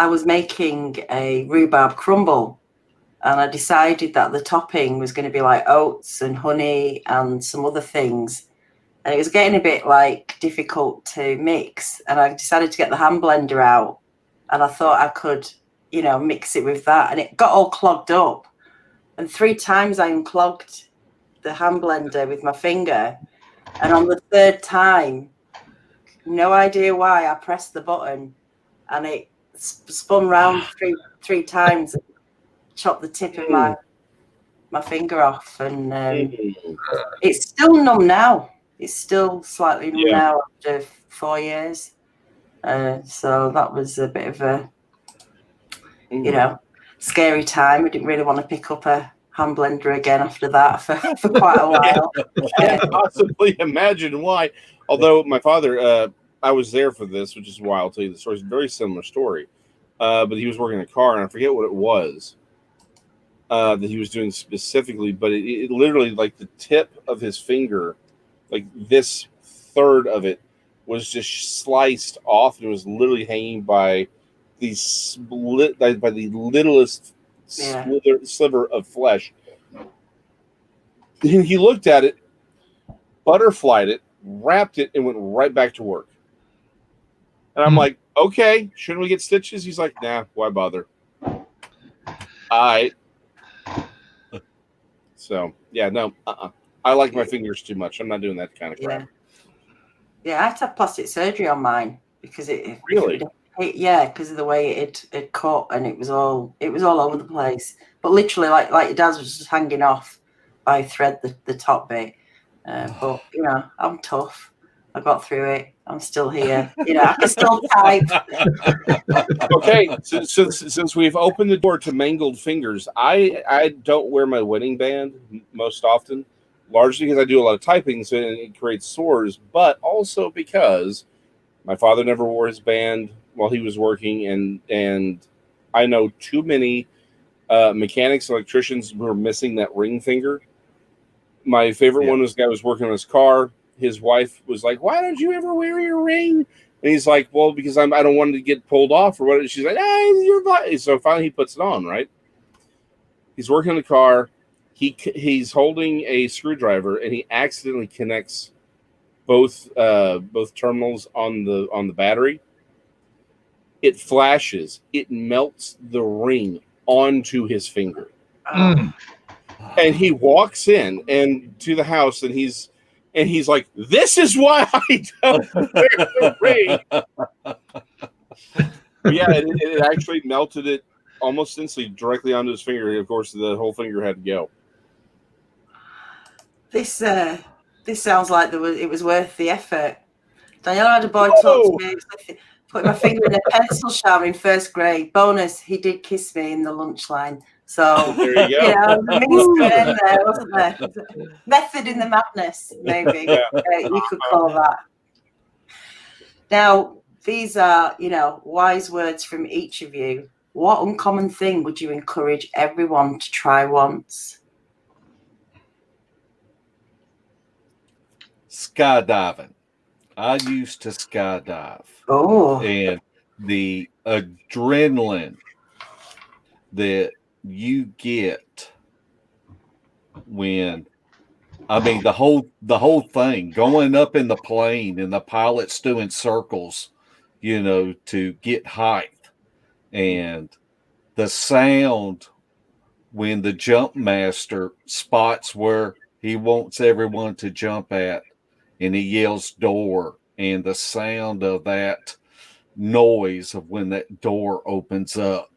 was making a rhubarb crumble, and I decided that the topping was going to be like oats and honey and some other things. And it was getting a bit difficult to mix, and I decided to get the hand blender out, and I thought I could, mix it with that, and it got all clogged up. And 3 times I unclogged the hand blender with my finger, and on the 3rd time, no idea why, I pressed the button, and it spun round three times and chopped the tip of my finger off, and it's still numb now. It's still slightly numb now after 4 years. So that was a bit of a, scary time. I didn't really want to pick up a hand blender again after that for quite a while. I can't possibly imagine why. Although my father, I was there for this, which is why I'll tell you the story. It's a very similar story. But he was working in a car, and I forget what it was that he was doing specifically, but it literally, the tip of his finger, this third of it, was just sliced off, and it was literally hanging by the littlest sliver of flesh. He looked at it, butterflied it, wrapped it, and went right back to work. And I'm like, okay, shouldn't we get stitches? He's like, nah, why bother? All right. So, yeah, no, I like my fingers too much. I'm not doing that kind of crap. Yeah, I had to have plastic surgery on mine because it really, because of the way it cut, and it was all over the place. But literally, like your dad's was just hanging off by a thread, the top bit. But I'm tough. I got through it. I'm still here. I can still type. Okay, so since we've opened the door to mangled fingers, I don't wear my wedding band most often, largely because I do a lot of typing, so it creates sores, but also because my father never wore his band while he was working, and I know too many mechanics, electricians who are missing that ring finger. My favorite Yeah. one was the guy who was working on his car. His wife was like, "Why don't you ever wear your ring?" And he's like, "Well, because I don't want it to get pulled off or what." She's like, "You're fine." So finally, he puts it on. Right? He's working on the car. He's holding a screwdriver, and he accidentally connects both terminals on the battery. It flashes. It melts the ring onto his finger. Mm. And he walks in and to the house, and he's like, "This is why I don't wear the ring." But yeah, it actually melted it almost instantly directly onto his finger. Of course, the whole finger had to go. This sounds like it was worth the effort. Daniela had a boy talk to me, putting my finger in a pencil shower in first grade. Bonus, he did kiss me in the lunch line. So There you go. the means in there, wasn't there? Method in the madness, maybe you could call that. Now, these are, wise words from each of you. What uncommon thing would you encourage everyone to try once? Skydiving. I used to skydive. Oh. And the adrenaline that you get when, the whole thing, going up in the plane and the pilot's doing circles, to get height, and the sound when the jump master spots where he wants everyone to jump at, and he yells door, and the sound of that noise of when that door opens up.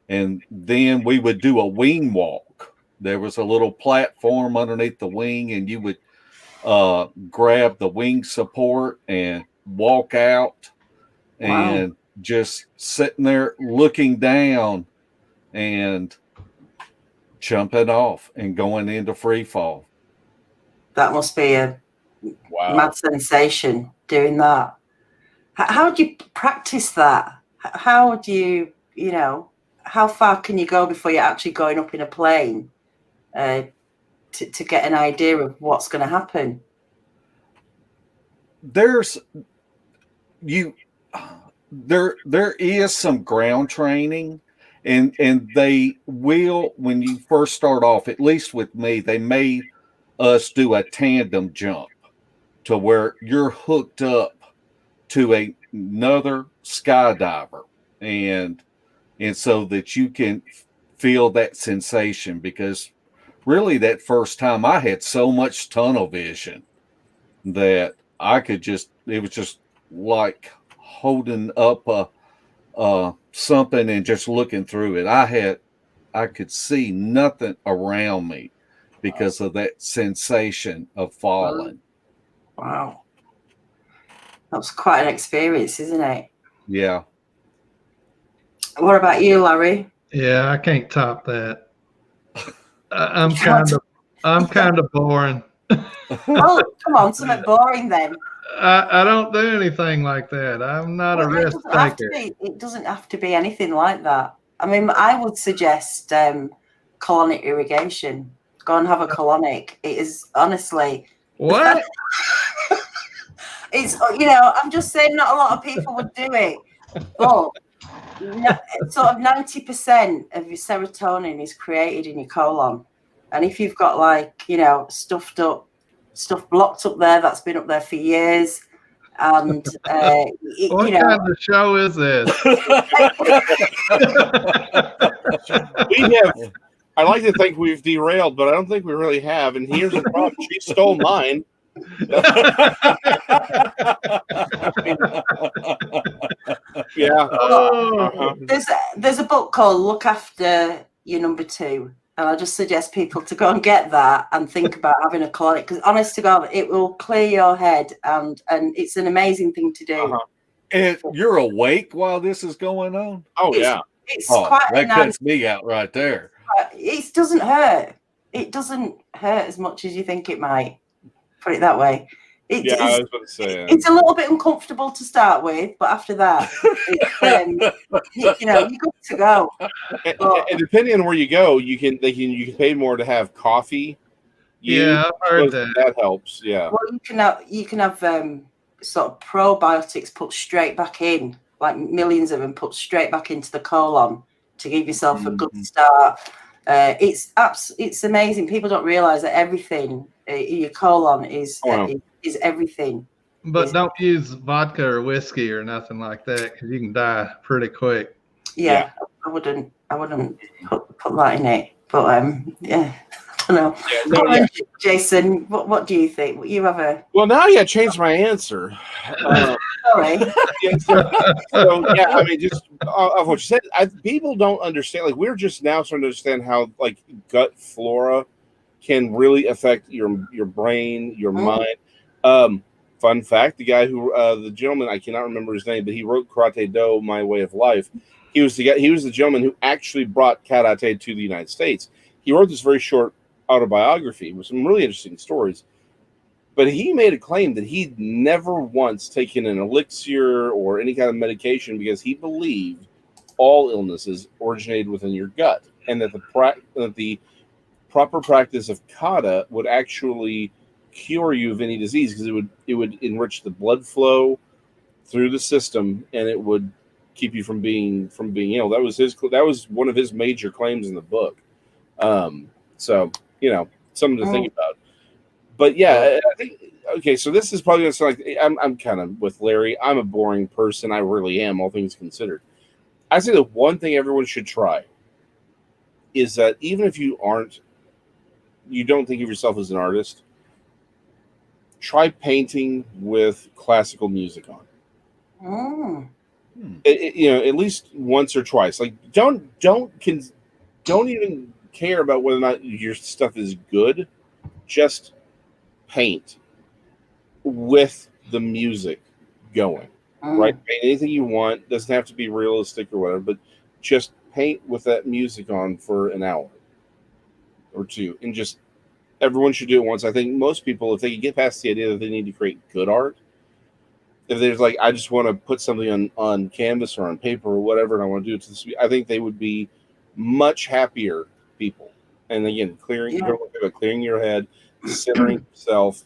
And then we would do a wing walk. There was a little platform underneath the wing, and you would grab the wing support and walk out. Wow. And just sitting there looking down and jumping off and going into free fall. That must be a mad sensation doing that. How do you practice that? How do you, how far can you go before you're actually going up in a plane to get an idea of what's going to happen? There is some ground training, and they will, when you first start off, at least with me, they made us do a tandem jump to where you're hooked up to another skydiver, and so that you can feel that sensation, because really that first time I had so much tunnel vision that I could it was just like holding up something and just looking through it. I could see nothing around me because of that sensation of falling. Wow. That's quite an experience, isn't it? Yeah. What about you, Larry? Yeah, I can't top that. I'm kind of boring. Oh, come on, something boring then. I don't do anything like that. I'm not a risk taker. It doesn't have to be anything like that. I would suggest colonic irrigation. Go and have a colonic. It is honestly. What? It's, I'm just saying not a lot of people would do it, but sort of 90% of your serotonin is created in your colon. And if you've got stuff blocked up there that's been up there for years, and what kind of show is this? I like to think we've derailed, but I don't think we really have. And here's the problem: she stole mine. Yeah. There's a book called Look After Your Number Two, and I just suggest people to go and get that and think about having a colonic, because honest to God, it will clear your head, and it's an amazing thing to do. And you're awake while this is going on? Oh, yeah. It's quite that cuts me out right there. It doesn't hurt. It doesn't hurt as much as you think it might. Put it that way. I was about to say. It's a little bit uncomfortable to start with, but after that, you're good to go. And depending on where you go, you can pay more to have coffee Yeah, I've heard that. That helps. Yeah. Well, you can have sort of probiotics put straight back in, like millions of them put straight back into the colon to give yourself a good start. It's amazing. People don't realize that everything in your colon is everything. But don't use vodka or whiskey or nothing like that because you can die pretty quick. Yeah. I wouldn't put that in it. But yeah, I don't know. Yeah, Jason, what do you think? You have a now you changed my answer. sorry. Yeah, I mean, just of what you said, people don't understand. Like, we're just now starting to understand how like gut flora can really affect your brain, your mind. Fun fact: the guy who, the gentleman, I cannot remember his name, but he wrote Karate Do: My Way of Life. He was the gentleman who actually brought karate to the United States. He wrote this very short autobiography with some really interesting stories. But he made a claim that he'd never once taken an elixir or any kind of medication because he believed all illnesses originated within your gut, and that the proper practice of kata would actually cure you of any disease because it would enrich the blood flow through the system, and it would keep you from being ill. That was one of his major claims in the book. So something to think about. But yeah, I think okay. So this is probably gonna sound like I'm kind of with Larry. I'm a boring person. I really am, all things considered. I say the one thing everyone should try is that even if you don't think of yourself as an artist, try painting with classical music on. At least once or twice. Like, don't even care about whether or not your stuff is good. Just paint with the music going. Right? Paint anything you want. Doesn't have to be realistic or whatever, but just paint with that music on for an hour or two, and just everyone should do it once. I think most people, if they can get past the idea that they need to create good art, if there's like, I just want to put something on canvas or on paper or whatever, and I want to do it to this, I think they would be much happier people. And again, clearing your head, centering yourself.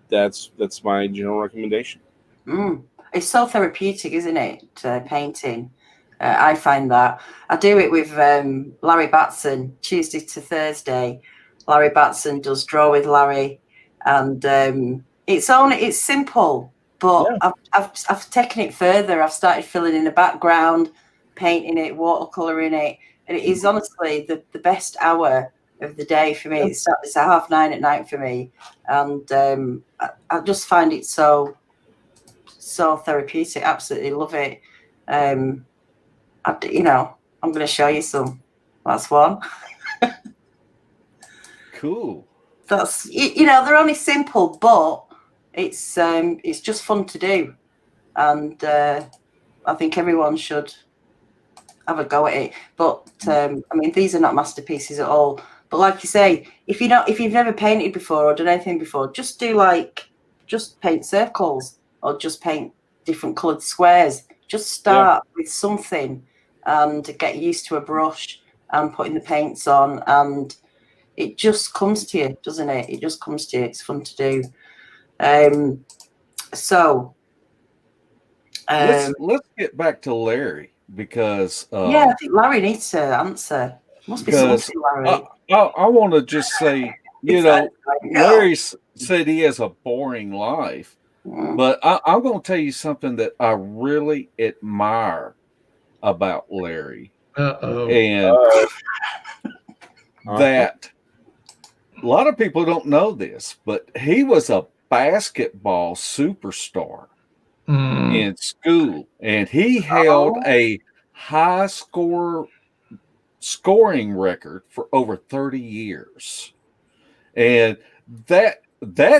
That's my general recommendation. It's so therapeutic, isn't it? Painting. I find that. I do it with Larry Batson, Tuesday to Thursday. Larry Batson does Draw with Larry, and it's simple, but I've taken it further. I've started filling in the background, painting it, watercoloring it, and it is honestly the best hour of the day for me. It's at 9:30 at night for me, and I just find it so therapeutic. Absolutely love it. I'm going to show you some. That's one. Cool. That's they're only simple, but it's just fun to do, and I think everyone should have a go at it. But I mean, these are not masterpieces at all. But like you say, if you've never painted before or done anything before, just paint circles or just paint different coloured squares. Just start with something and get used to a brush and putting the paints on, and it just comes to you, doesn't it? It just comes to you. It's fun to do. Let's get back to Larry, because I think Larry needs to answer. Must be something, Larry. I want to just say, Larry said he has a boring life, but I'm going to tell you something that I really admire about Larry. And that a lot of people don't know this, but he was a basketball superstar in school, and he held a high scoring record for over 30 years. And that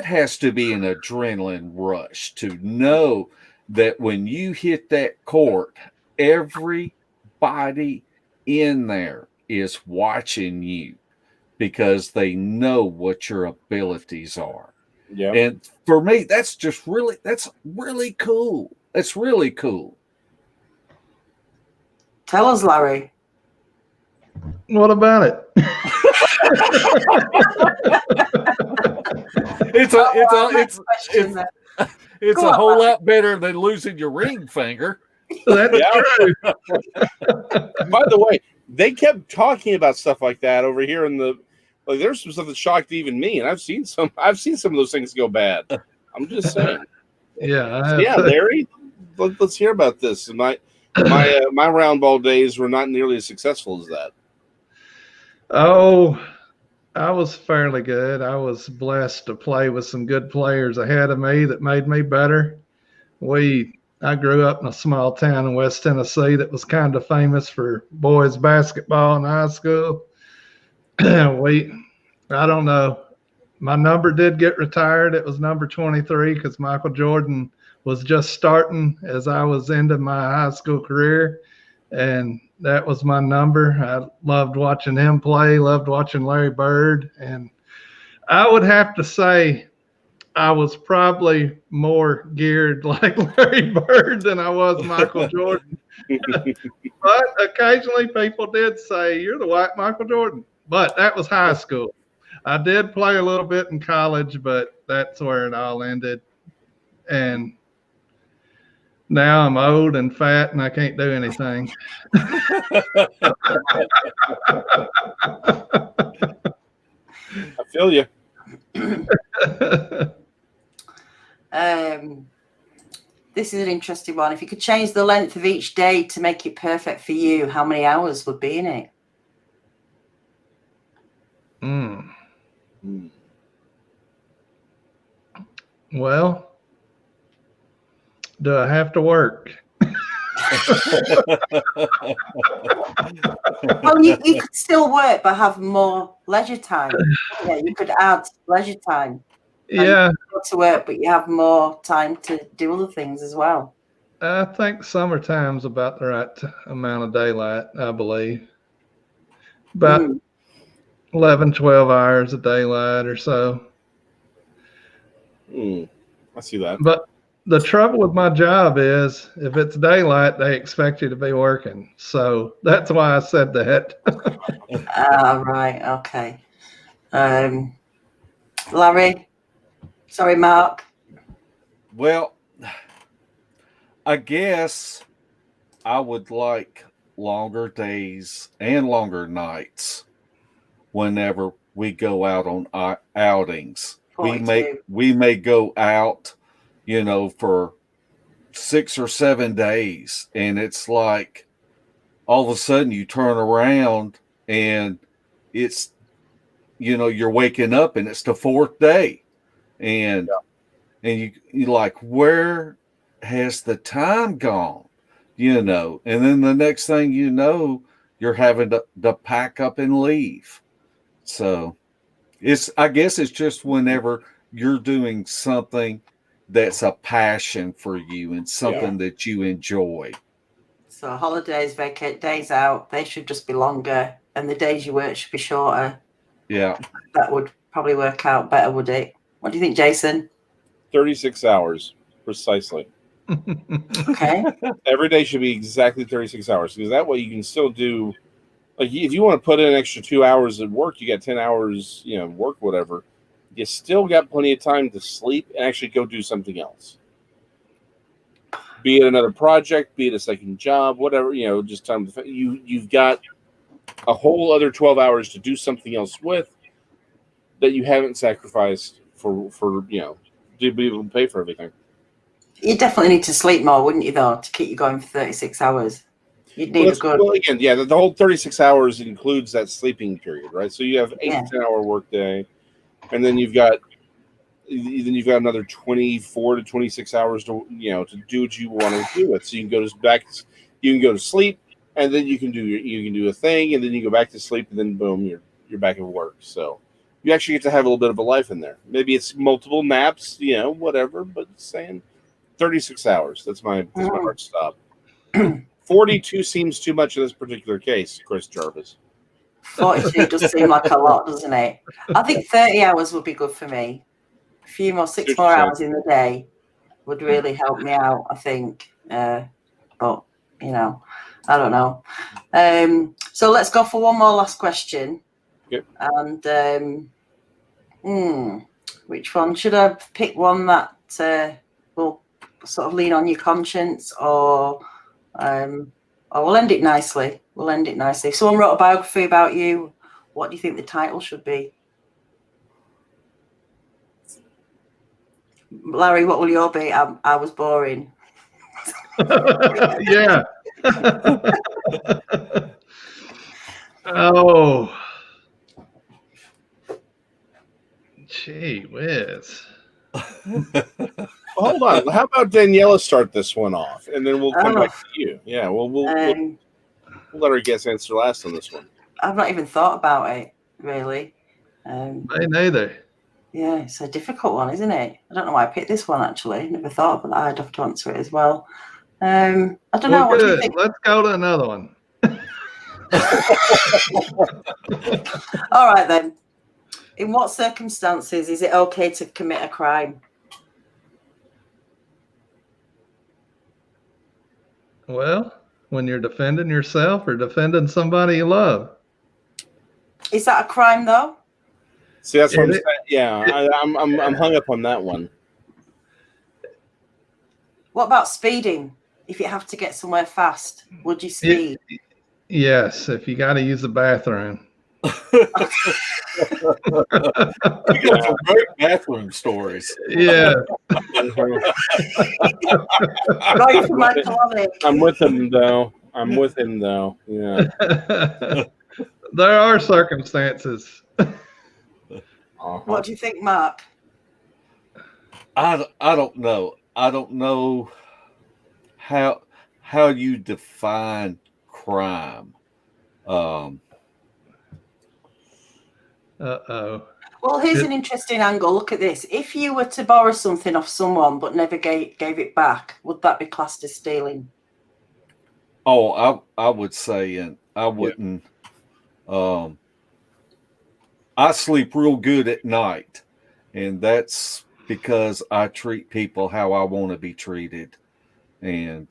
has to be an adrenaline rush to know that when you hit that court, everybody in there is watching you because they know what your abilities are. Yeah. And for me, that's really cool. It's really cool. Tell us, Larry. What about it? It's a whole lot better than losing your ring finger. That's true. By the way, they kept talking about stuff like that over here in the. Like, there's some stuff that shocked even me, and I've seen some of those things go bad. I'm just saying. Yeah. Larry, let's hear about this. My round ball days were not nearly as successful as that. Oh, I was fairly good. I was blessed to play with some good players ahead of me that made me better. I grew up in a small town in West Tennessee that was kind of famous for boys basketball in high school. I don't know. My number did get retired. It was number 23 because Michael Jordan was just starting as I was into my high school career. And that was my number. I loved watching him play, loved watching Larry Bird. And I would have to say I was probably more geared like Larry Bird than I was Michael Jordan. But occasionally people did say, "You're the white Michael Jordan." But that was high school. I did play a little bit in college, but that's where it all ended. And now I'm old and fat and I can't do anything. I feel you. This is an interesting one. If you could change the length of each day to make it perfect for you, how many hours would be in it? Well, do I have to work? Well, you could still work but have more leisure time. Yeah, you could add leisure time. Yeah. You go to work, but you have more time to do other things as well. I think summertime's about the right amount of daylight, I believe. About 11, 12 hours of daylight or so. I see that. But the trouble with my job is if it's daylight, they expect you to be working. So that's why I said that. Right. Okay. Larry? Sorry, Mark. Well, I guess I would like longer days and longer nights whenever we go out on outings. We may go out, for 6 or 7 days, and it's like all of a sudden you turn around and it's, you're waking up and it's the 4th day, and you're like, where has the time gone? And then the next thing you know, you're having to pack up and leave. So I guess it's just whenever you're doing something that's a passion for you and something that you enjoy. So holidays, days out, they should just be longer, and the days you work should be shorter. Yeah. That would probably work out better, would it? What do you think, Jason? 36 hours, precisely. Okay. Every day should be exactly 36 hours, because that way you can still do, like, if you want to put in an extra 2 hours at work, you got 10 hours, work, whatever. You still got plenty of time to sleep and actually go do something else. Be it another project, be it a second job, whatever, just time. You've got a whole other 12 hours to do something else with that you haven't sacrificed for to be able to pay for everything. You definitely need to sleep more, wouldn't you, though, to keep you going for 36 hours? You'd need a good... Well, again, the whole 36 hours includes that sleeping period, right? So you have 8 to 10 hour workday, and then you've got another 24 to 26 hours to do what you want to do it. So you can go to sleep, and then you can do a thing, and then you go back to sleep, and then boom, you're back at work. So you actually get to have a little bit of a life in there. Maybe it's multiple naps, whatever, but saying 36 hours. That's my hard stop. 42 seems too much in this particular case, Chris Jarvis. 42 does seem like a lot, doesn't it? I think 30 hours would be good for me. A few more, 6 more hours in the day would really help me out, I think. But, I don't know. So let's go for one more last question. Yep. And which one should I pick? One that will sort of lean on your conscience, or we'll end it nicely. We'll end it nicely. If someone wrote a biography about you, what do you think the title should be? Larry, what will your be? I was boring. Yeah. Oh. Gee whiz. Well, hold on. How about Daniela start this one off, and then we'll come back to you. Yeah, we'll let her guess answer last on this one. I've not even thought about it, really. Me neither. Yeah, it's a difficult one, isn't it? I don't know why I picked this one, actually. Never thought about that. I'd have to answer it as well. I don't know. What do you think? Let's go to another one. All right, then. In what circumstances is it okay to commit a crime? Well, when you're defending yourself or defending somebody you love. Is that a crime, though? See, that's what I'm saying. Yeah, I'm hung up on that one. What about speeding? If you have to get somewhere fast, would you speed? Yes, if you got to use the bathroom. You got some great bathroom stories. Yeah. Right for my colonic. I'm with him though. Yeah. There are circumstances. What do you think, Mark? I don't know. I don't know how you define crime. Uh-oh. Well, here's an interesting angle. Look at this. If you were to borrow something off someone but never gave it back, would that be classed as stealing? Oh, I would say, and I wouldn't. I sleep real good at night, and that's because I treat people how I want to be treated, and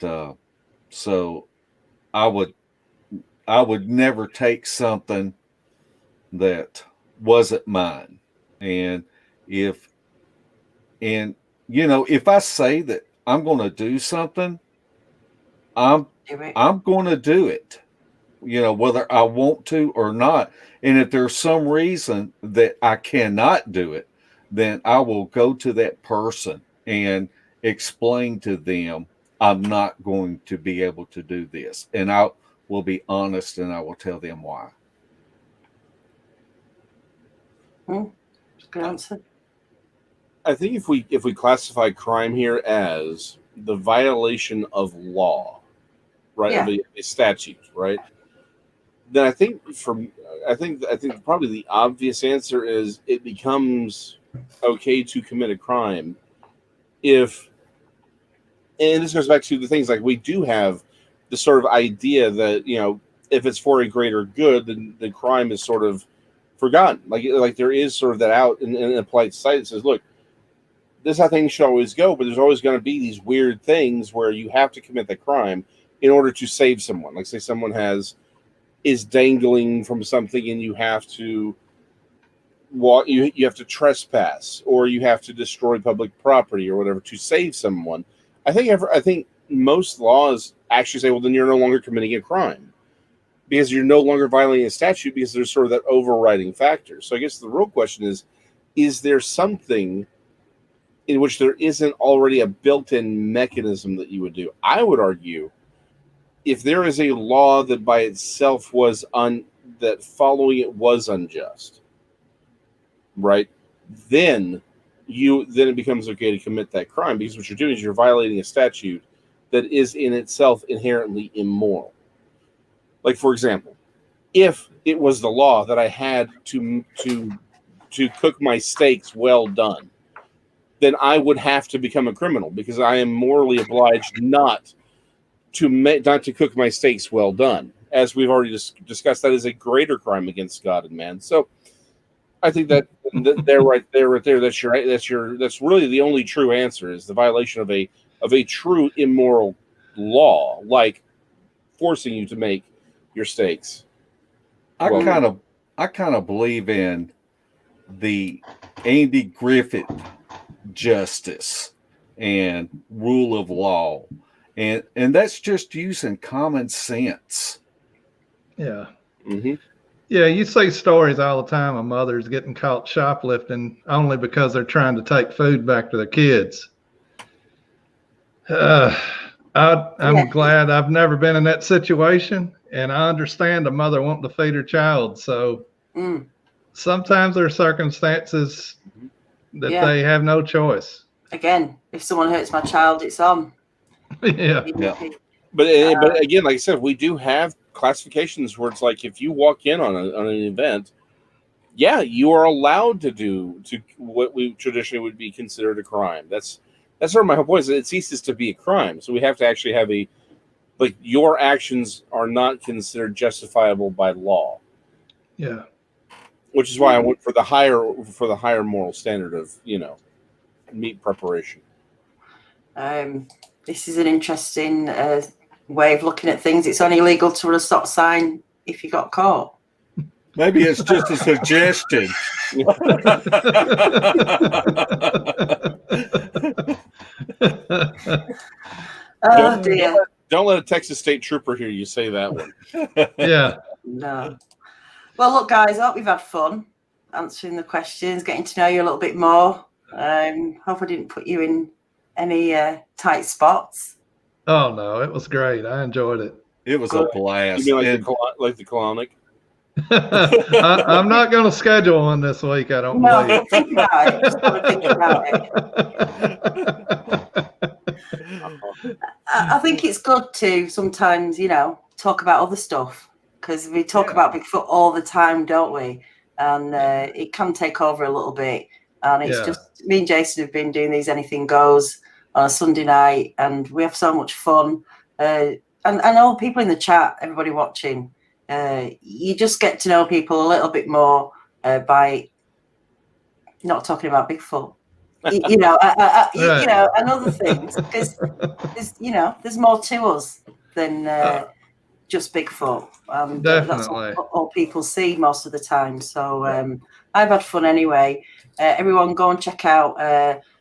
so I would never take something that wasn't mine. And if I say that I'm going to do something, I'm going to do it, whether I want to or not. And if there's some reason that I cannot do it, then I will go to that person and explain to them I'm not going to be able to do this. And I will be honest, and I will tell them why. Good answer. I think if we classify crime here as the violation of law, right, of a statute, right, then I think probably the obvious answer is it becomes okay to commit a crime if, and this goes back to the things like we do have the sort of idea that if it's for a greater good, then the crime is sort of forgotten. Like there is sort of that out in a polite society that says, look, this is how things should always go, but there's always going to be these weird things where you have to commit the crime in order to save someone. Like say someone is dangling from something and you have to walk, you have to trespass, or you have to destroy public property or whatever to save someone. I think most laws actually say, well, then you're no longer committing a crime, because you're no longer violating a statute, because there's sort of that overriding factor. So I guess the real question is there something in which there isn't already a built-in mechanism that you would do? I would argue if there is a law that by itself that following it was unjust, right? Then it becomes okay to commit that crime, because what you're doing is you're violating a statute that is in itself inherently immoral. Like, for example, if it was the law that I had to cook my steaks well done, then I would have to become a criminal, because I am morally obliged not to cook my steaks well done. As we've already discussed, that is a greater crime against God and man. So I think that right there, that's really the only true answer, is the violation of a true immoral law, like forcing you to make your steaks. I kind I kind of believe in the Andy Griffith justice and rule of law. And that's just using common sense. Yeah. Mm-hmm. Yeah, you see stories all the time of mothers getting caught shoplifting only because they're trying to take food back to their kids. I'm glad I've never been in that situation, and I understand a mother wanting to feed her child. So sometimes there are circumstances that they have no choice. Again, if someone hurts my child, it's on. Yeah. But again, like I said, we do have classifications where it's like if you walk in on an event, yeah, you are allowed to do what we traditionally would be considered a crime. That's sort of my whole point. Is that it ceases to be a crime, so we have to actually have your actions are not considered justifiable by law. Yeah. Which is why I went for the higher moral standard of meat preparation. This is an interesting way of looking at things. It's only legal to run a stop sign if you got caught. Maybe it's just a suggestion. Oh dear. Don't let a Texas State Trooper hear you say that one. Yeah. No. Well, look, guys, I hope we've had fun answering the questions, getting to know you a little bit more. Hope I didn't put you in any tight spots. Oh no, it was great. I enjoyed it. It was a blast. You mean like the colonic? I'm not going to schedule one this week. I don't believe. No, think about it. Just have a think about it. I think it's good to sometimes, talk about other stuff, because we talk about Bigfoot all the time, don't we? And it can take over a little bit. And it's just me and Jason have been doing these Anything Goes on a Sunday night, and we have so much fun. And I know people in the chat, everybody watching, you just get to know people a little bit more by not talking about Bigfoot, and other things, because there's more to us than just Bigfoot. That's all people see most of the time. So I've had fun anyway. Everyone go and check out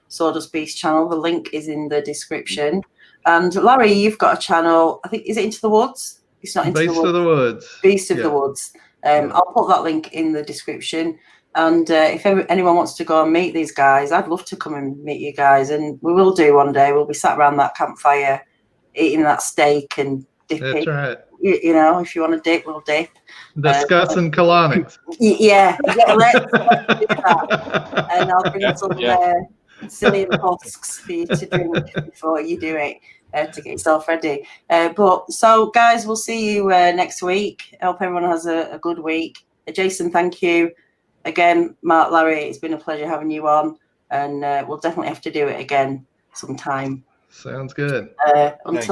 Sawdustt Beast channel. The link is in the description. And Larry, you've got a channel. I think, is it Into the Woods? It's not Into the Woods. Beast of the Woods. Beast of the Woods. I'll put that link in the description. And if anyone wants to go and meet these guys, I'd love to come and meet you guys. And we will do one day. We'll be sat around that campfire eating that steak and dipping. That's right. If you want to dip, we'll dip. Discussing colonics. Yeah, let's do that. And I'll bring some Cillian husks for you to drink before you do it to get yourself ready. So guys, we'll see you next week. I hope everyone has a good week. Jason, thank you again. Mark, Larry, it's been a pleasure having you on, and we'll definitely have to do it again sometime. Sounds good. Until